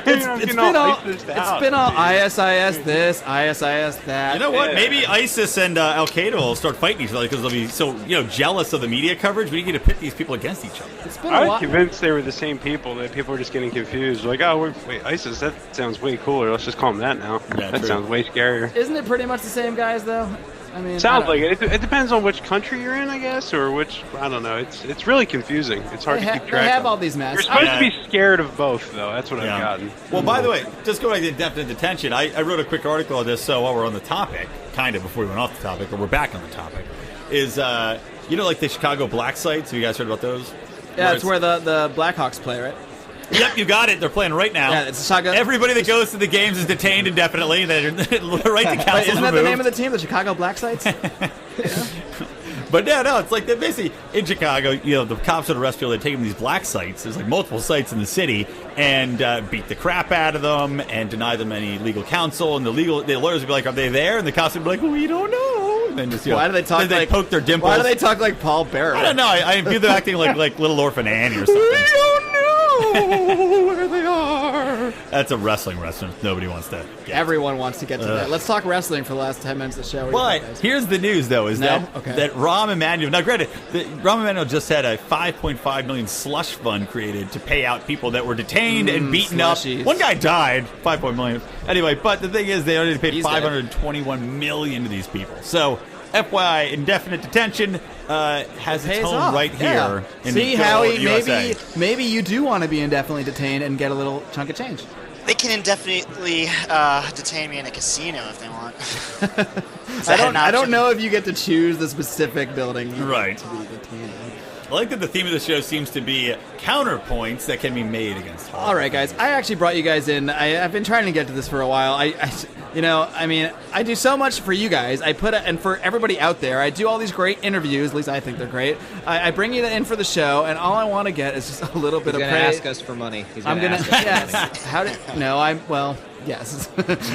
It's been all ISIS this, ISIS that. You know what? Maybe ISIS and Al Qaeda will start fighting each other because they'll be so jealous of the media coverage. We need to pit these people against each other. It's been I was convinced they were the same people. That people were just getting confused. Like, oh, wait, ISIS. That sounds way cooler. Let's just call them that now. Yeah, that sounds way scarier. Isn't it pretty much the same guys though? I mean, Sounds like it. It depends on which country you're in, I guess, or which. I don't know. It's really confusing. It's hard to keep track. They have of. all these masks. You're supposed to be scared of both, though. That's what I've gotten. Well, by the way, just going to indefinite detention, I wrote a quick article on this. So while we're on the topic, kind of before we went off the topic, but we're back on the topic, is like the Chicago black sites? Have you guys heard about those? Yeah, it's where the Blackhawks play, right? Yep, you got it. They're playing right now. Yeah, it's Chicago. Everybody that goes to the games is detained indefinitely. They're right to council. Wait, isn't that the name of the team, the Chicago Black Sites? But no, it's like they're basically in Chicago. The cops would arrest people. They take them to these black sites. There's like multiple sites in the city, and beat the crap out of them and deny them any legal counsel. And the lawyers would be like, "Are they there?" And the cops would be like, "We don't know." And then just why do they talk they like poke their dimples? Why do they talk like Paul Bearer? I don't know. I view them acting like Little Orphan Annie or something. We don't know where they are. That's a wrestling reference. Nobody wants to get. Everyone wants to get to that. Let's talk wrestling for the last 10 minutes of the show. But here's the news, though, is that Rahm Emanuel. Now, granted, Rahm Emanuel just had a $5.5 million slush fund created to pay out people that were detained and beaten slushies. up. One guy died, $5.1 million. Anyway, but the thing is, they only paid $521 million to these people. So, FYI, indefinite detention has its home off. right here. In See, the Howie, USA. maybe you do want to be indefinitely detained and get a little chunk of change. They can indefinitely detain me in a casino if they want. I don't know if you get to choose the specific building you right. to be detained in. I like that the theme of the show seems to be counterpoints that can be made against Hollywood. All right, guys. I actually brought you guys in. I've been trying to get to this for a while. I do so much for you guys. And for everybody out there, I do all these great interviews. At least I think they're great. I bring you in for the show, and all I want to get is just a little bit of praise. He's going to ask us for money. Yes.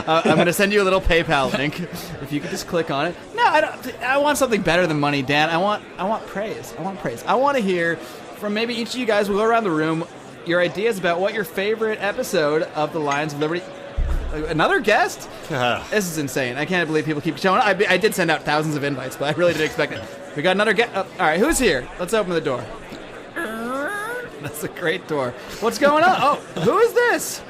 I'm going to send you a little PayPal link if you could just click on it. No, I don't. I want something better than money, Dan. I want praise. I want to hear from maybe each of you guys. We'll go around the room. Your ideas about what your favorite episode of the Lions of Liberty. Another guest? This is insane. I can't believe people keep showing up. I did send out thousands of invites, but I really didn't expect it. We got another guest. All right, who's here? Let's open the door. That's a great door. What's going on? Oh, who is this?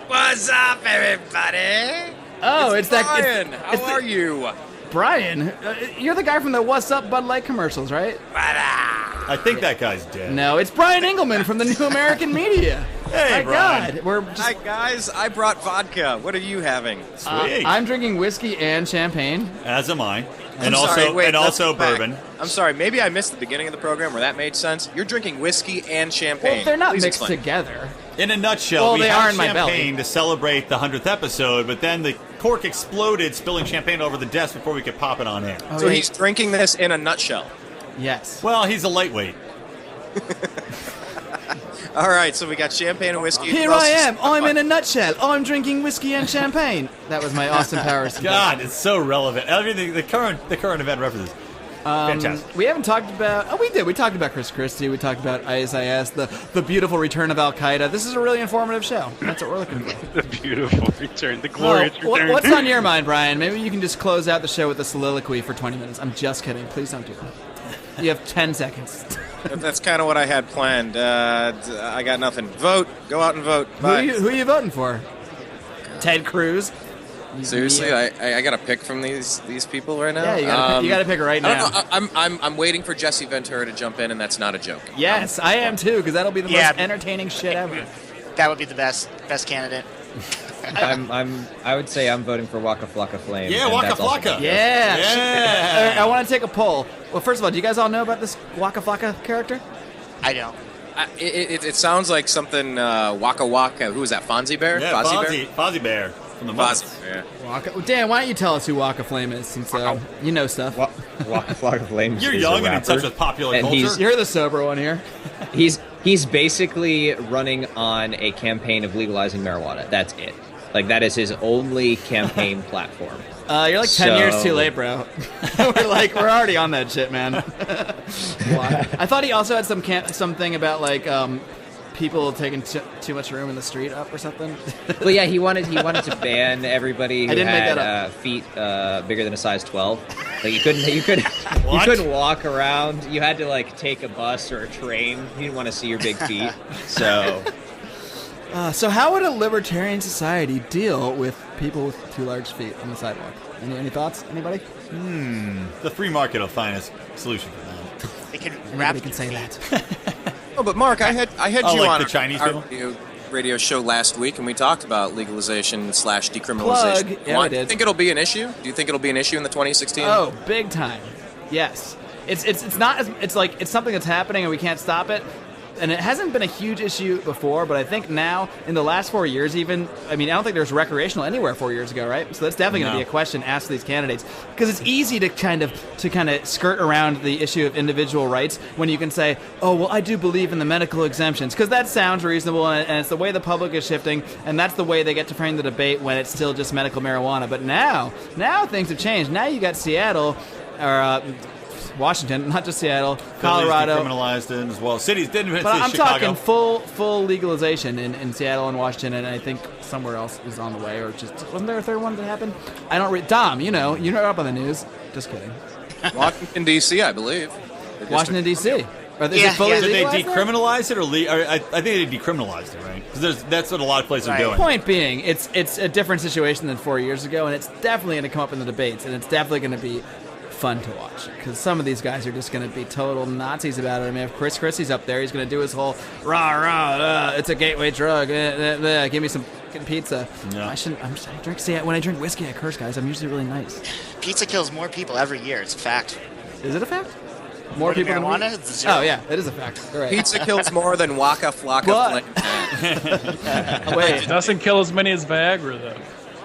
What's up, everybody? Oh, it's Brian. that. How are you? Brian, you're the guy from the What's Up Bud Light commercials, right? I think that guy's dead. No, it's Brian Engelman from the New American Media. Hey, Brian. God. Hi, guys. I brought vodka. What are you having? Sweet. I'm drinking whiskey and champagne. As am I. I'm sorry, wait, also back. bourbon. I'm sorry. Maybe I missed the beginning of the program where that made sense. You're drinking whiskey and champagne. Well, they're not Please mixed explain. together. In a nutshell, Well, we they had are in my champagne belly. to celebrate the 100th episode, but then the cork exploded, spilling champagne over the desk before we could pop it on air. So he's drinking this in a nutshell. Yes. Well, he's a lightweight. All right, so we got champagne and whiskey. Here I am. I'm in a nutshell. I'm drinking whiskey and champagne. That was my Austin Powers. God, it's so relevant. Everything, the current event references. Fantastic. We haven't talked about... Oh, we did. We talked about Chris Christie. We talked about ISIS, the beautiful return of Al-Qaeda. This is a really informative show. That's what we're looking for. The beautiful return. The glorious return. What's on your mind, Brian? Maybe you can just close out the show with a soliloquy for 20 minutes. I'm just kidding. Please don't do that. You have 10 seconds. That's kind of what I had planned. I got nothing. Vote. Go out and vote. Bye. Who are you voting for? Ted Cruz? Seriously, I got to pick from these people right now. Yeah, you got to pick it right now. I don't know, I'm waiting for Jesse Ventura to jump in, and that's not a joke. Yes, I am too, because that'll be the most entertaining shit ever. That would be the best candidate. I would say I'm voting for Waka Flocka Flame. Yeah, Waka Flocka. Yeah. I want to take a poll. Well, first of all, do you guys all know about this Waka Flocka character? I don't. It sounds like something Waka Waka. Who is that? Fonzie Bear? Yeah, Fozzie Bear from the Muppets. Yeah. Dan, why don't you tell us who Waka Flame is, since you know stuff. Waka Flocka Flame. You're young and in touch with popular culture. You're the sober one here. He's basically running on a campaign of legalizing marijuana. That's it. Like, that is his only campaign platform. You're like 10 years too late, bro. we're already on that shit, man. I thought he also had something about like people taking too much room in the street up or something. Well, yeah, he wanted to ban everybody who had feet bigger than a size 12. Like you couldn't walk around. You had to like take a bus or a train. You didn't want to see your big feet. So how would a libertarian society deal with people with too large feet on the sidewalk? Any thoughts? Anybody? The free market will find a solution for that. They can wrap can say that. Oh, but Mark, I had you like on the Chinese our radio show last week, and we talked about legalization / decriminalization. Plug. Yeah, we did. Do you think it'll be an issue? Do you think it'll be an issue in the 2016? Oh, big time. Yes. It's not as, it's like it's something that's happening and we can't stop it. And it hasn't been a huge issue before, but I think now, in the last 4 years even, I mean, I don't think there was recreational anywhere 4 years ago, right? So that's definitely going to be a question asked to these candidates. Because it's easy to kind of skirt around the issue of individual rights when you can say, oh, well, I do believe in the medical exemptions, because that sounds reasonable, and it's the way the public is shifting, and that's the way they get to frame the debate when it's still just medical marijuana. But now things have changed. Now you got Seattle, or Washington, not just Seattle, Colorado. Criminalized it as well. Cities didn't. But I'm talking full legalization in Seattle and Washington, and I think somewhere else is on the way, or just wasn't there a third one that happened? I don't. Dom, you're up on the news. Just kidding. Washington D.C., I believe. Washington D.C. Is it fully Did they legalized decriminalize it, or I think they decriminalized it, right? Because that's what a lot of places are doing. Point being, it's a different situation than 4 years ago, and it's definitely going to come up in the debates, and it's definitely going to be fun to watch, because some of these guys are just going to be total Nazis about it. I mean, if Chris Christie's up there, he's going to do his whole rah, it's a gateway drug, give me some fucking pizza. Yeah. When I drink whiskey, I curse, guys. I'm usually really nice. Pizza kills more people every year. It's a fact. Is it a fact? More people marijuana? than It's zero. Oh, yeah, it is a fact. All right. Pizza kills more than Waka Flocka. Wait, It doesn't kill as many as Viagra, though.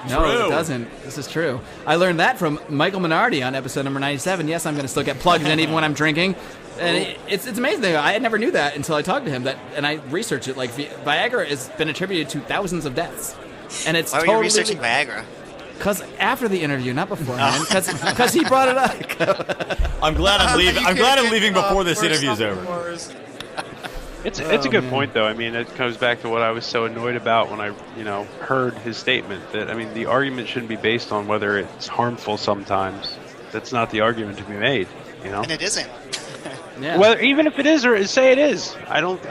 No, it doesn't. This is true. I learned that from Michael Minardi on episode number 97. Yes, I'm going to still get plugged in even when I'm drinking. And it's amazing. I never knew that until I talked to him. And I researched it. Like, Viagra has been attributed to thousands of deaths. And it's Why were you researching Viagra? Because after the interview, not beforehand. Because he brought it up. I'm glad I'm leaving. I'm glad I'm leaving before this interview's over. It's a good point, though. I mean, it comes back to what I was so annoyed about when I, heard his statement. That, I mean, the argument shouldn't be based on whether it's harmful sometimes. That's not the argument to be made, And it isn't. Yeah. Well, even if it is, or say it is, I don't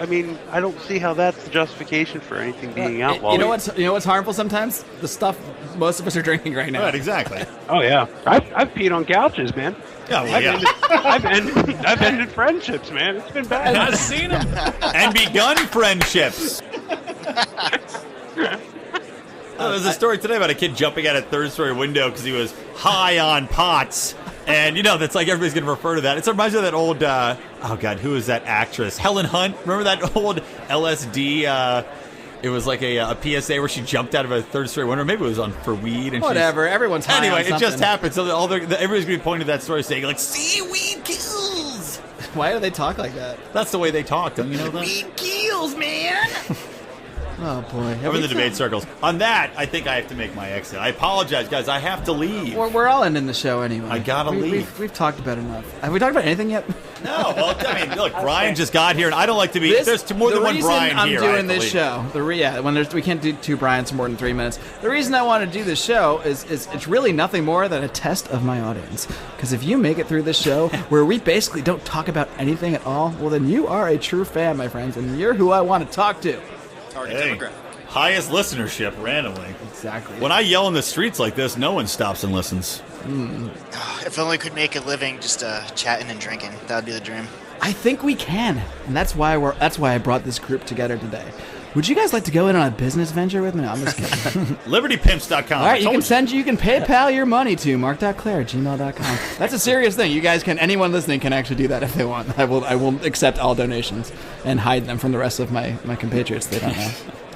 see how that's the justification for anything being outlawed. You know what's harmful sometimes? The stuff most of us are drinking right now. Right, exactly. Oh yeah, I've peed on couches, man. Yeah, well, I've ended friendships, man. It's been bad. I've seen them. And begun friendships. There's a story today about a kid jumping out a third-story window because he was high on pots. And, that's like everybody's going to refer to that. It reminds me of that old, who is that actress? Helen Hunt. Remember that old LSD, it was like a PSA where she jumped out of a third-story window. Maybe it was for weed. And whatever. Everyone's high Anyway, on it something. just happened. So everybody's going to be pointing to that story saying, like, see, weed kills. Why do they talk like that? That's the way they talk. Don't you know that? Weed kills, man. Oh, boy. Over in the debate circles. On that, I think I have to make my exit. I apologize, guys. I have to leave. We're all ending the show anyway. I gotta leave. We've talked about enough. Have we talked about anything yet? No. Well, I mean, look, Brian just got here, and I don't like to be... there's more than one Brian here. The reason I'm doing this show, we can't do two Brians for more than 3 minutes. The reason I want to do this show is it's really nothing more than a test of my audience. Because if you make it through this show, where we basically don't talk about anything at all, well, then you are a true fan, my friends, and you're who I want to talk to. Target demographic. Highest listenership randomly. Exactly. When I yell in the streets like this, no one stops and listens. If only could make a living just chatting and drinking. That would be the dream. I think we can, and that's why I brought this group together today. Would you guys like to go in on a business venture with me? No, I'm just kidding. LibertyPimps.com. All right, you can PayPal your money to mark.claire@gmail.com. That's a serious thing. You guys anyone listening can actually do that if they want. I will accept all donations and hide them from the rest of my compatriots. They don't know.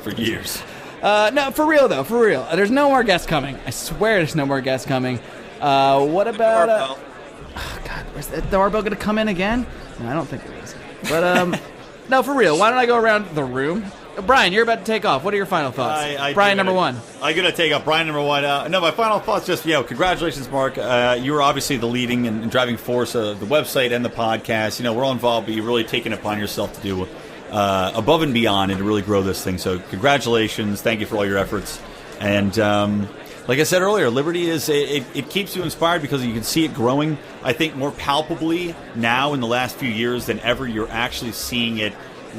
For years. No, for real though, for real. There's no more guests coming. I swear there's no more guests coming. What about... God, is the doorbell going to come in again? No, I don't think it is. But, no, for real. Why don't I go around the room Brian, you're about to take off. What are your final thoughts? Brian, number one. I'm going to take up Brian, number one. No, my final thoughts just, congratulations, Mark. You were obviously the leading and driving force of the website and the podcast. We're all involved, but you're really taking it upon yourself to do above and beyond and to really grow this thing. So congratulations. Thank you for all your efforts. And like I said earlier, Liberty it keeps you inspired because you can see it growing, I think, more palpably now in the last few years than ever. You're actually seeing it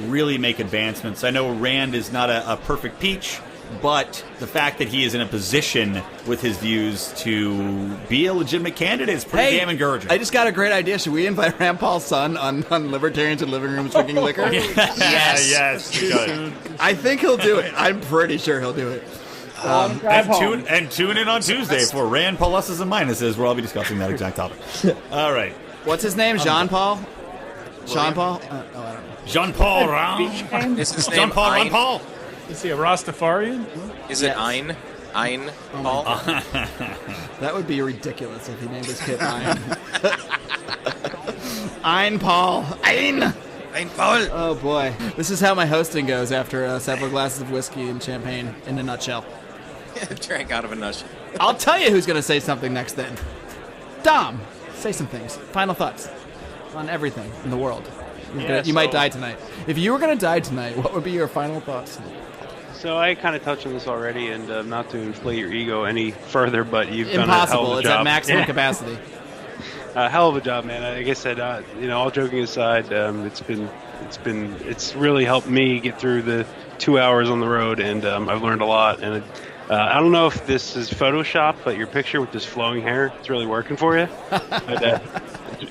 really make advancements. I know Rand is not a perfect peach, but the fact that he is in a position with his views to be a legitimate candidate is pretty damn encouraging. I just got a great idea. Should we invite Rand Paul's son on Libertarians in Living Rooms Drinking Liquor? Yes. I think he'll do it. I'm pretty sure he'll do it. And tune in on Tuesday for Rand Pluses and Minuses, where I'll be discussing that exact topic. All right. What's his name? Jean Paul? Sean Paul? I don't know. Jean-Paul Rand? Is his name Jean-Paul Ein? Rand-Paul? Is he a Rastafarian? Is it Ein? Ein Paul? That would be ridiculous if he named his kid Ein. Ein Paul. Ein Paul. Oh, boy. This is how my hosting goes after several glasses of whiskey and champagne in a nutshell. Drank out of a nutshell. I'll tell you who's going to say something next then. Dom, say some things. Final thoughts on everything in the world. You might die tonight. If you were going to die tonight, what would be your final thoughts? So I kind of touched on this already, and not to inflate your ego any further, but you've done a hell of a job. Impossible. It's at maximum capacity. Hell of a job, man. Like I said, all joking aside, it's really helped me get through the 2 hours on the road, and I've learned a lot. And I don't know if this is Photoshop, but your picture with this flowing hair, it's really working for you. But,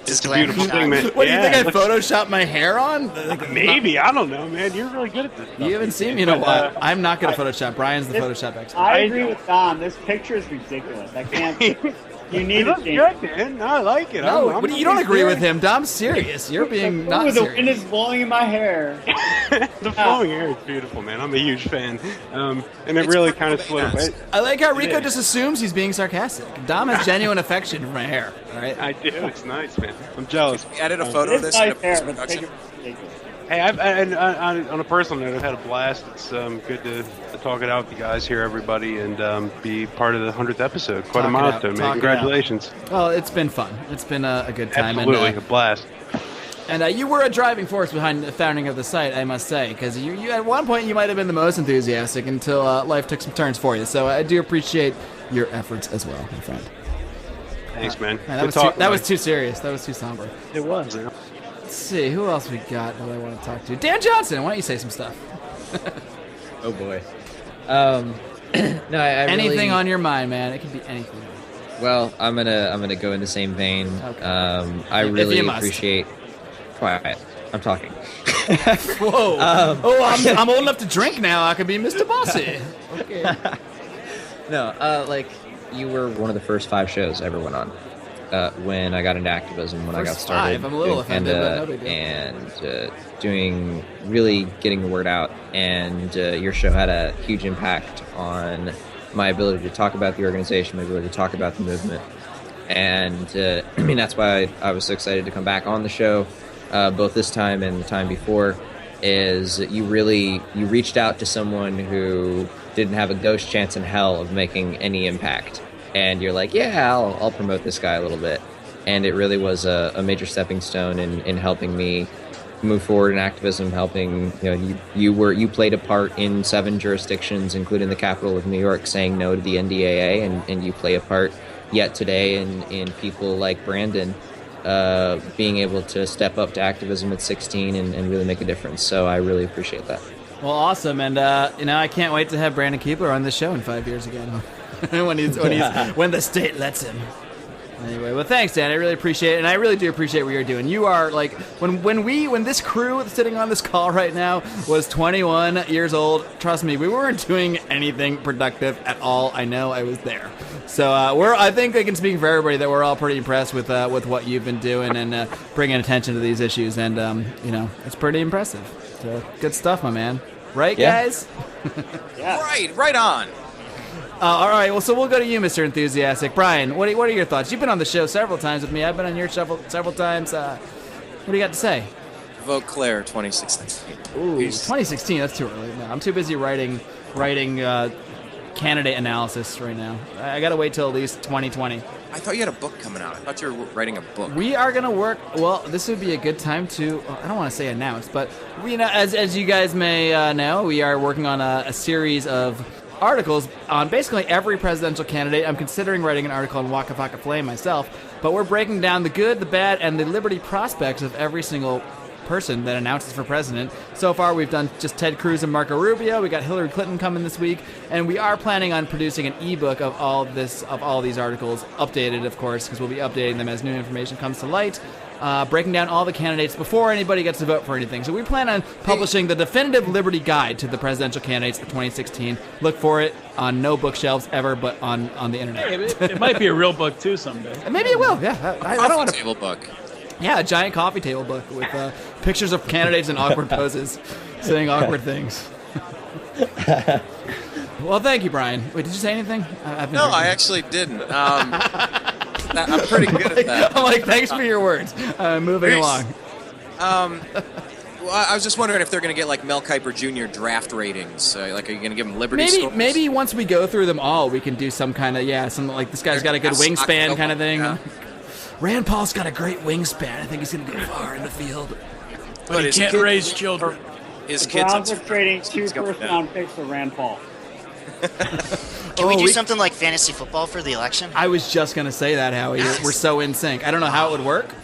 it's a beautiful thing, man. What, do you think I photoshopped my hair on? Maybe. I don't know, man. You're really good at this stuff. You haven't seen me in a while. I'm not good at Photoshop. Brian's the Photoshop expert. I agree with Don. This picture is ridiculous. I can't... You need to change. Good, man. I like it. No, you don't agree with him. Dom's serious. You're being not serious. The wind is blowing in my hair. The flowing hair is beautiful, man. I'm a huge fan. And it really kind of slowed away. I like how Rico just assumes he's being sarcastic. Dom has genuine affection for my hair. All right? I do. It's nice, man. I'm jealous. We added a photo of this in a production. Hey, on a personal note, I've had a blast. It's good to talk it out with you guys here, everybody, and be part of the 100th episode. Quite a milestone, man. Congratulations. Well, it's been fun. It's been a good time. Absolutely, a blast. And you were a driving force behind the founding of the site, I must say, because you at one point you might have been the most enthusiastic until life took some turns for you. So I do appreciate your efforts as well, my friend. Thanks, man. That was too serious. That was too somber. It was, man. Let's see, who else we got that I want to talk to? Dan Johnson, why don't you say some stuff? Oh boy. No, I anything really, on your mind, man. It could be anything. Well, I'm gonna go in the same vein. Okay. I really appreciate. Quiet. I'm talking. Whoa. I'm old enough to drink now. I could be Mr. Bossy. Okay. No, you were one of the first 5 shows I ever went on. When I got into activism, when I got started, I'm a little offended, but no big deal. Getting the word out, and your show had a huge impact on my ability to talk about the organization, my ability to talk about the movement, and that's why I was so excited to come back on the show, both this time and the time before. Is you reached out to someone who didn't have a ghost chance in hell of making any impact. And you're like, yeah, I'll promote this guy a little bit. And it really was a major stepping stone in helping me move forward in activism, helping, you played a part in 7 jurisdictions, including the capital of New York, saying no to the NDAA, and you play a part yet today in people like Brandon being able to step up to activism at 16 and really make a difference. So I really appreciate that. Well, awesome. And, I can't wait to have Brandon Keebler on this show in 5 years again. when the state lets him. Anyway, well, thanks, Dan. I really appreciate it, and I really do appreciate what you're doing. You are like when this crew sitting on this call right now was 21 years old. Trust me, we weren't doing anything productive at all. I know, I was there. So I think I can speak for everybody that we're all pretty impressed with what you've been doing and bringing attention to these issues, and it's pretty impressive. So good stuff, my man. Right, guys? Yeah. Right on. All right, well, so we'll go to you, Mr. Enthusiastic. Brian, what are your thoughts? You've been on the show several times with me. I've been on your show several times. What do you got to say? Vote Clair 2016. Ooh, 2016. That's too early. No, I'm too busy writing candidate analysis right now. I gotta wait till at least 2020. I thought you had a book coming out. I thought you were writing a book. We are gonna work. Well, this would be a good time to. I don't want to say announce, but we know, as you guys may know, we are working on a series of articles on basically every presidential candidate. I'm considering writing an article on Waka Waka Flame myself, but we're breaking down the good, the bad, and the liberty prospects of every single person that announces for president. So far, we've done just Ted Cruz and Marco Rubio. We got Hillary Clinton coming this week, and we are planning on producing an ebook of all these articles, updated, of course, because we'll be updating them as new information comes to light, breaking down all the candidates before anybody gets to vote for anything. So we plan on publishing the definitive Liberty Guide to the presidential candidates for 2016. Look for it on no bookshelves ever, but on the internet. It might be a real book too someday. Maybe it will. Yeah, I don't want to. Table book. Yeah, a giant coffee table book with pictures of candidates in awkward poses, saying awkward things. Well, thank you, Brian. Wait, did you say anything? I actually didn't. I'm pretty good at that. I'm like, thanks for your words. Moving along. Well, I was just wondering if they're going to get like Mel Kiper Jr. draft ratings. Like, are you going to give them Liberty scores? Maybe once we go through them all, we can do some kind of something like this guy's got a good wingspan kind of thing. Yeah. Rand Paul's got a great wingspan. I think he's going to go far in the field. But he can't raise children. His the kids Browns are trading 2 first-round picks for Rand Paul. Can we do something like fantasy football for the election? I was just going to say that, Howie. Yes. We're so in sync. I don't know how it would work.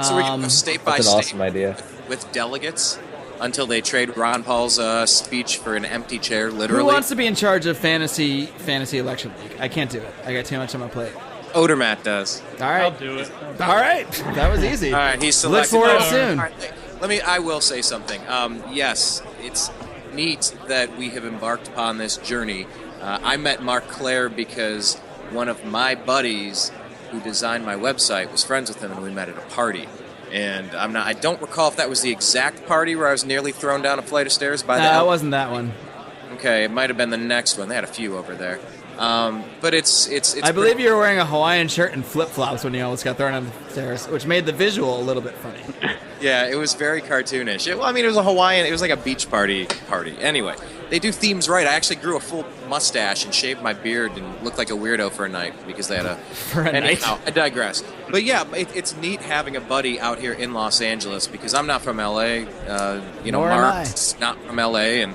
So we can go state by That's an state awesome idea. with delegates until they trade Ron Paul's speech for an empty chair, literally. Who wants to be in charge of fantasy election league? I can't do it. I got too much on my plate. Odermatt does. All right. I'll do it. All right. That was easy. All right, he's selected. Look for it soon. All right, I will say something. Yes, it's neat that we have embarked upon this journey. I met Marc Clair because one of my buddies who designed my website was friends with him, and we met at a party. And I don't recall if that was the exact party where I was nearly thrown down a flight of stairs by the. No, it wasn't that one. Okay, it might have been the next one. They had a few over there. But it's I believe you were wearing a Hawaiian shirt and flip-flops when you almost got thrown down the stairs, which made the visual a little bit funny. Yeah, it was very cartoonish. It was a Hawaiian. It was like a beach party. Anyway, they do themes right. I actually grew a full mustache and shaved my beard and looked like a weirdo for a night because they had a. Anyhow, I digress. But yeah, it's neat having a buddy out here in Los Angeles because I'm not from LA. Mark's not from LA, and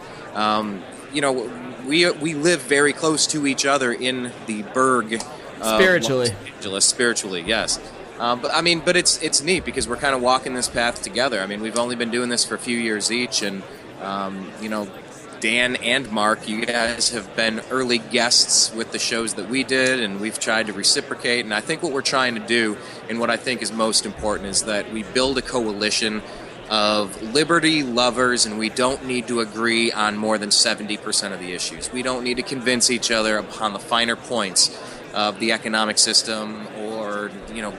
we live very close to each other in the burg. Spiritually. Los Angeles, spiritually, yes. But it's neat because we're kind of walking this path together. I mean, we've only been doing this for a few years each, and Dan and Mark, you guys have been early guests with the shows that we did, and we've tried to reciprocate. And I think what we're trying to do, and what I think is most important, is that we build a coalition of liberty lovers, and we don't need to agree on more than 70% of the issues. We don't need to convince each other upon the finer points of the economic system or,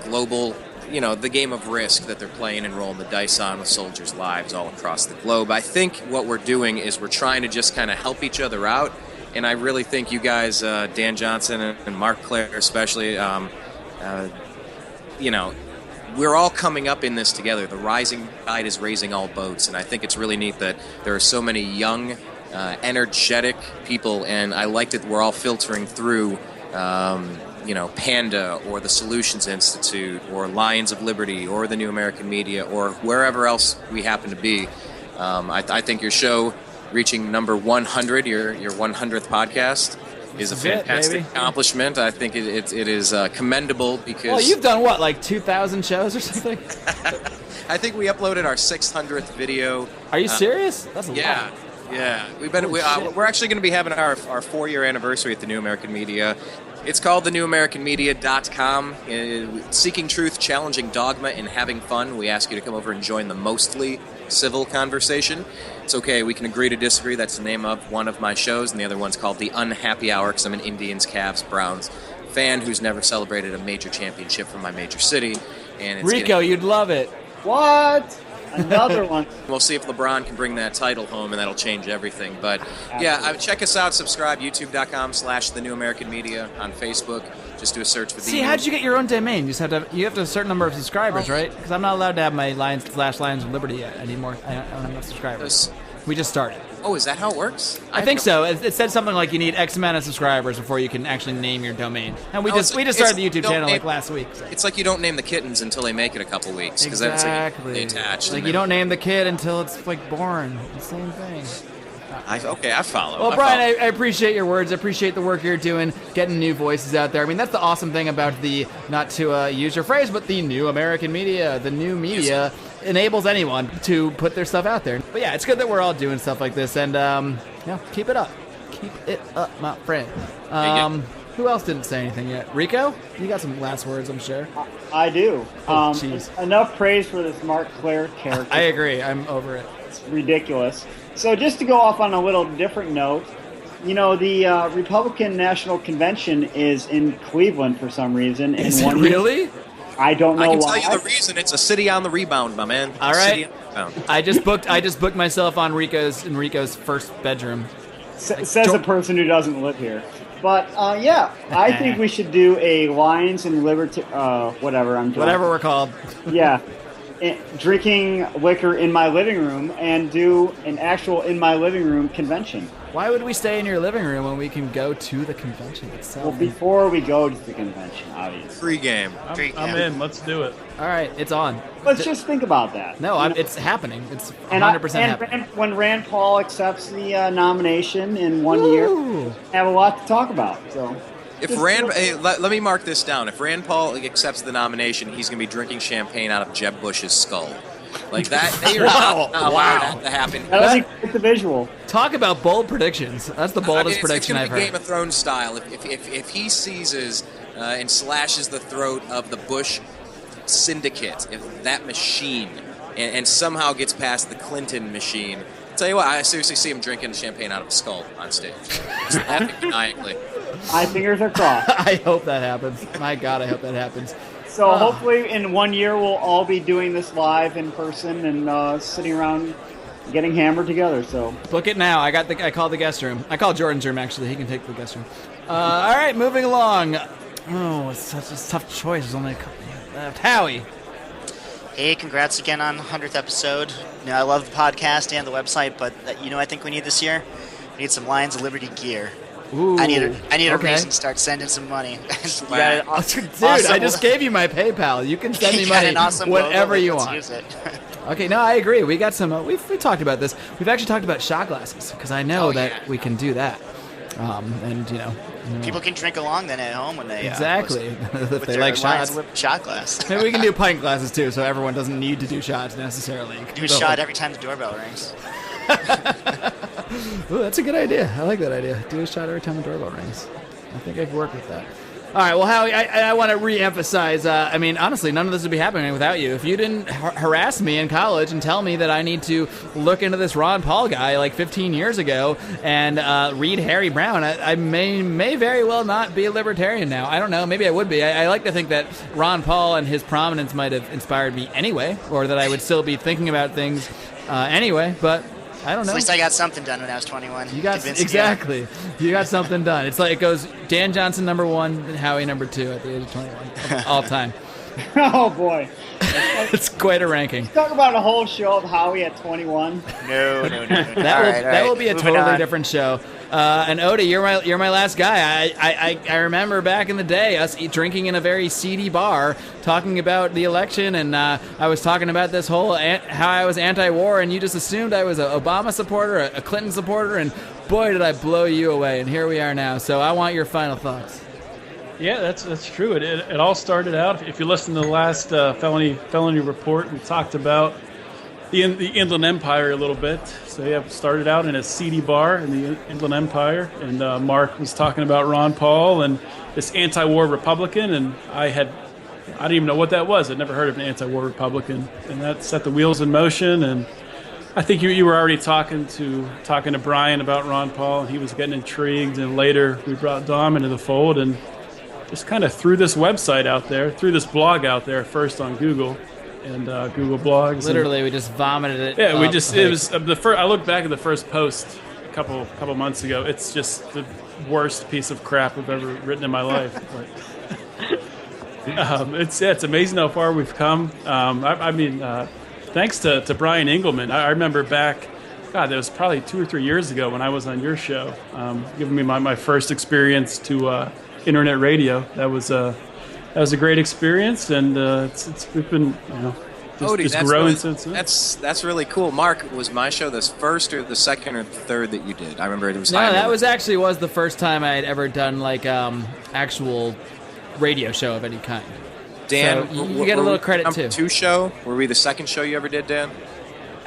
global, the game of risk that they're playing and rolling the dice on with soldiers' lives all across the globe. I think what we're doing is we're trying to just kind of help each other out, and I really think you guys, Dan Johnson and Marc Clair especially, we're all coming up in this together. The rising tide is raising all boats, and I think it's really neat that there are so many young, energetic people, and I like that we're all filtering through, Panda or the Solutions Institute or Lions of Liberty or the New American Media or wherever else we happen to be. I think your show reaching number 100, your 100th podcast, is a fantastic accomplishment. I think it is commendable because... Well, you've done what, like 2,000 shows or something? I think we uploaded our 600th video. Are you serious? That's a lot. Yeah. We're actually going to be having our 4-year anniversary at the New American Media. It's called thenewamericanmedia.com. Seeking truth, challenging dogma, and having fun. We ask you to come over and join the mostly civil conversation. It's okay, we can agree to disagree. That's the name of one of my shows, and the other one's called The Unhappy Hour, because I'm an Indians, Cavs, Browns fan who's never celebrated a major championship from my major city. And it's Rico, you'd love it. What? Another one. We'll see if LeBron can bring that title home, and that'll change everything. But yeah, check us out. Subscribe, youtube.com/The New American Media on Facebook. Just do a search for the. See, how'd you get your own domain? You have to have a certain number of subscribers, right? Because I'm not allowed to have my Lions of Liberty yet anymore. I don't have enough subscribers. We just started. Oh, is that how it works? I think so. It said something like you need X amount of subscribers before you can actually name your domain. And we just started the YouTube channel like last week. So. It's like you don't name the kittens until they make it a couple weeks. Exactly. They attach. Like you don't name the kid until it's like born. The same thing. I follow. Well, Brian, I appreciate your words. I appreciate the work you're doing, getting new voices out there. I mean, that's the awesome thing about the, not to use your phrase, but the new American media. The new media enables anyone to put their stuff out there. But yeah, it's good that we're all doing stuff like this. And, keep it up. Keep it up, my friend. Who else didn't say anything yet? Rico? You got some last words, I'm sure. I do. Oh, enough praise for this Marc Clair character. I agree. I'm over it. It's ridiculous. So just to go off on a little different note, the Republican National Convention is in Cleveland for some reason. Is it really? I don't know why. I can tell you the reason. It's a city on the rebound, my man. All right. I just booked myself on Rico's first bedroom. Says a person who doesn't live here. But I think we should do a Lions and Liberty, whatever we're called. Yeah. Drinking liquor in my living room and do an actual in my living room convention. Why would we stay in your living room when we can go to the convention itself? Well, before we go to the convention, obviously. Free game. I'm in. Let's do it. All right, it's on. Let's just think about that. No, it's happening. It's 100% happening. When Rand Paul accepts the nomination in 1 year, I have a lot to talk about. So. Let me mark this down. If Rand Paul accepts the nomination, he's going to be drinking champagne out of Jeb Bush's skull. Like that. They are not allowed that to happen. That's the visual. Talk about bold predictions. That's the boldest prediction I've heard. Game of Thrones style. If he seizes and slashes the throat of the Bush syndicate, if that machine, and somehow gets past the Clinton machine, I'll tell you what, I seriously see him drinking champagne out of a skull on stage. Just laughing maniacally. My fingers are crossed. I hope that happens. My God, I hope that happens. So hopefully in 1 year we'll all be doing this live in person and sitting around getting hammered together. So book it now. I called the guest room. I called Jordan's room actually. He can take the guest room. All right, moving along. Oh, it's such a tough choice. There's only a couple left. Howie. Hey, congrats again on the 100th episode. I love the podcast and the website, but I think we need this year? We need some Lions of Liberty gear. Ooh, I need a reason to start sending some money. Dude, I just gave you my PayPal. You can send me money whatever you want. Use it. Okay, no, I agree. We got some. We talked about this. We've actually talked about shot glasses because I know that we can do that. People can drink along then at home when they if they like shots. Shot glass. Maybe we can do pint glasses too, so everyone doesn't need to do shots necessarily. Do a shot every time the doorbell rings. Ooh, that's a good idea. I like that idea. Do a shot every time the doorbell rings. I think I could work with that. All right, well, Howie, I want to re-emphasize, honestly, none of this would be happening without you. If you didn't harass me in college and tell me that I need to look into this Ron Paul guy like 15 years ago and read Harry Brown, I may very well not be a libertarian now. I don't know. Maybe I would be. I like to think that Ron Paul and his prominence might have inspired me anyway, or that I would still be thinking about things anyway, but I don't know. At least I got something done when I was 21. You got exactly. You got something done. It's like it goes Dan Johnson number 1, and Howie number 2 at the age of 21 all time. Oh boy, it's quite a ranking. Let's talk about a whole show of Howie at 21. No. That will be a totally different show. And Oda, you're my last guy. I remember back in the day us drinking in a very seedy bar, talking about the election, and I was talking about this whole how I was anti-war, and you just assumed I was an Obama supporter, a Clinton supporter, and boy did I blow you away. And here we are now. So I want your final thoughts. Yeah, that's true. It all started out. If you listen to the last felony report, we talked about the Inland Empire a little bit. So yeah, started out in a seedy bar in the Inland Empire, and Mark was talking about Ron Paul and this anti-war Republican, and I didn't even know what that was. I'd never heard of an anti-war Republican, and that set the wheels in motion. And I think you were already talking to Brian about Ron Paul, and he was getting intrigued. And later we brought Dom into the fold and just kind of threw this website out there, threw this blog out there first on Google, and Google Blogs. Literally, we just vomited it. Yeah, it was the first. I look back at the first post a couple months ago. It's just the worst piece of crap I've ever written in my life. But it's amazing how far we've come. Thanks to Brian Engelman. I remember back, God, that was probably 2 or 3 years ago when I was on your show, giving me my first experience to internet radio. That was a great experience, and we've been just growing since then. That's really cool. Mark, was my show the first or the second or the third that you did? I remember it was. No, that was the first time I had ever done like actual radio show of any kind. Dan, so you get a little credit too. 2 show? Were we the second show you ever did, Dan?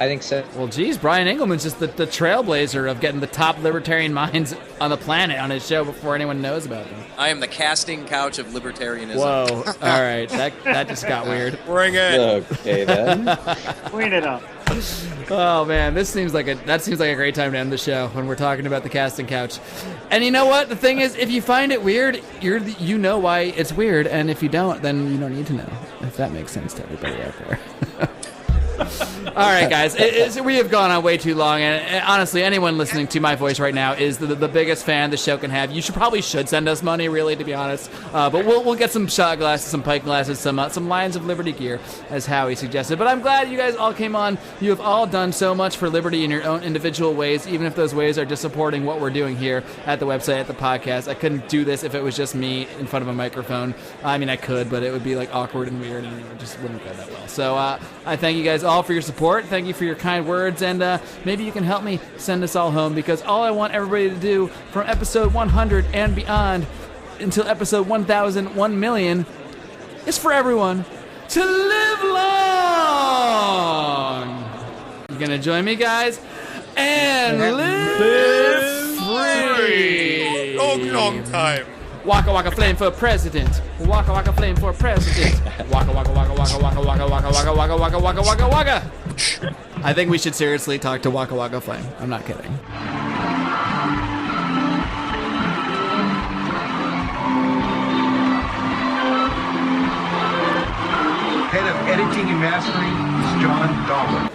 I think so. Well, geez, Brian Engelman's just the trailblazer of getting the top libertarian minds on the planet on his show before anyone knows about them. I am the casting couch of libertarianism. Whoa! All right, that just got weird. Bring it. Okay then. Clean it up. Oh man, that seems like a great time to end the show when we're talking about the casting couch. And you know what? The thing is, if you find it weird, you know why it's weird, and if you don't, then you don't need to know. If that makes sense to everybody out there. All right, guys, we have gone on way too long, and honestly, anyone listening to my voice right now is the biggest fan the show can have. You should send us money, really, to be honest. But we'll get some shot glasses, some pint glasses, some Lions of Liberty gear, as Howie suggested. But I'm glad you guys all came on. You have all done so much for liberty in your own individual ways, even if those ways are just supporting what we're doing here at the website, at the podcast. I couldn't do this if it was just me in front of a microphone. I mean, I could, but it would be like awkward and weird, and it just wouldn't go that well. So I thank you guys all for your support. Thank you for your kind words, and maybe you can help me send us all home, because all I want everybody to do from episode 100 and beyond until episode 1,000, 1 million is for everyone to live long. You gonna join me, guys? And live free. Long time. Waka waka flame for president. Waka waka flame for president. Waka waka waka waka waka waka waka waka waka waka waka waka waka. I think we should seriously talk to Waka Waka Flame. I'm not kidding. Head of editing and mastering is John Dahmer.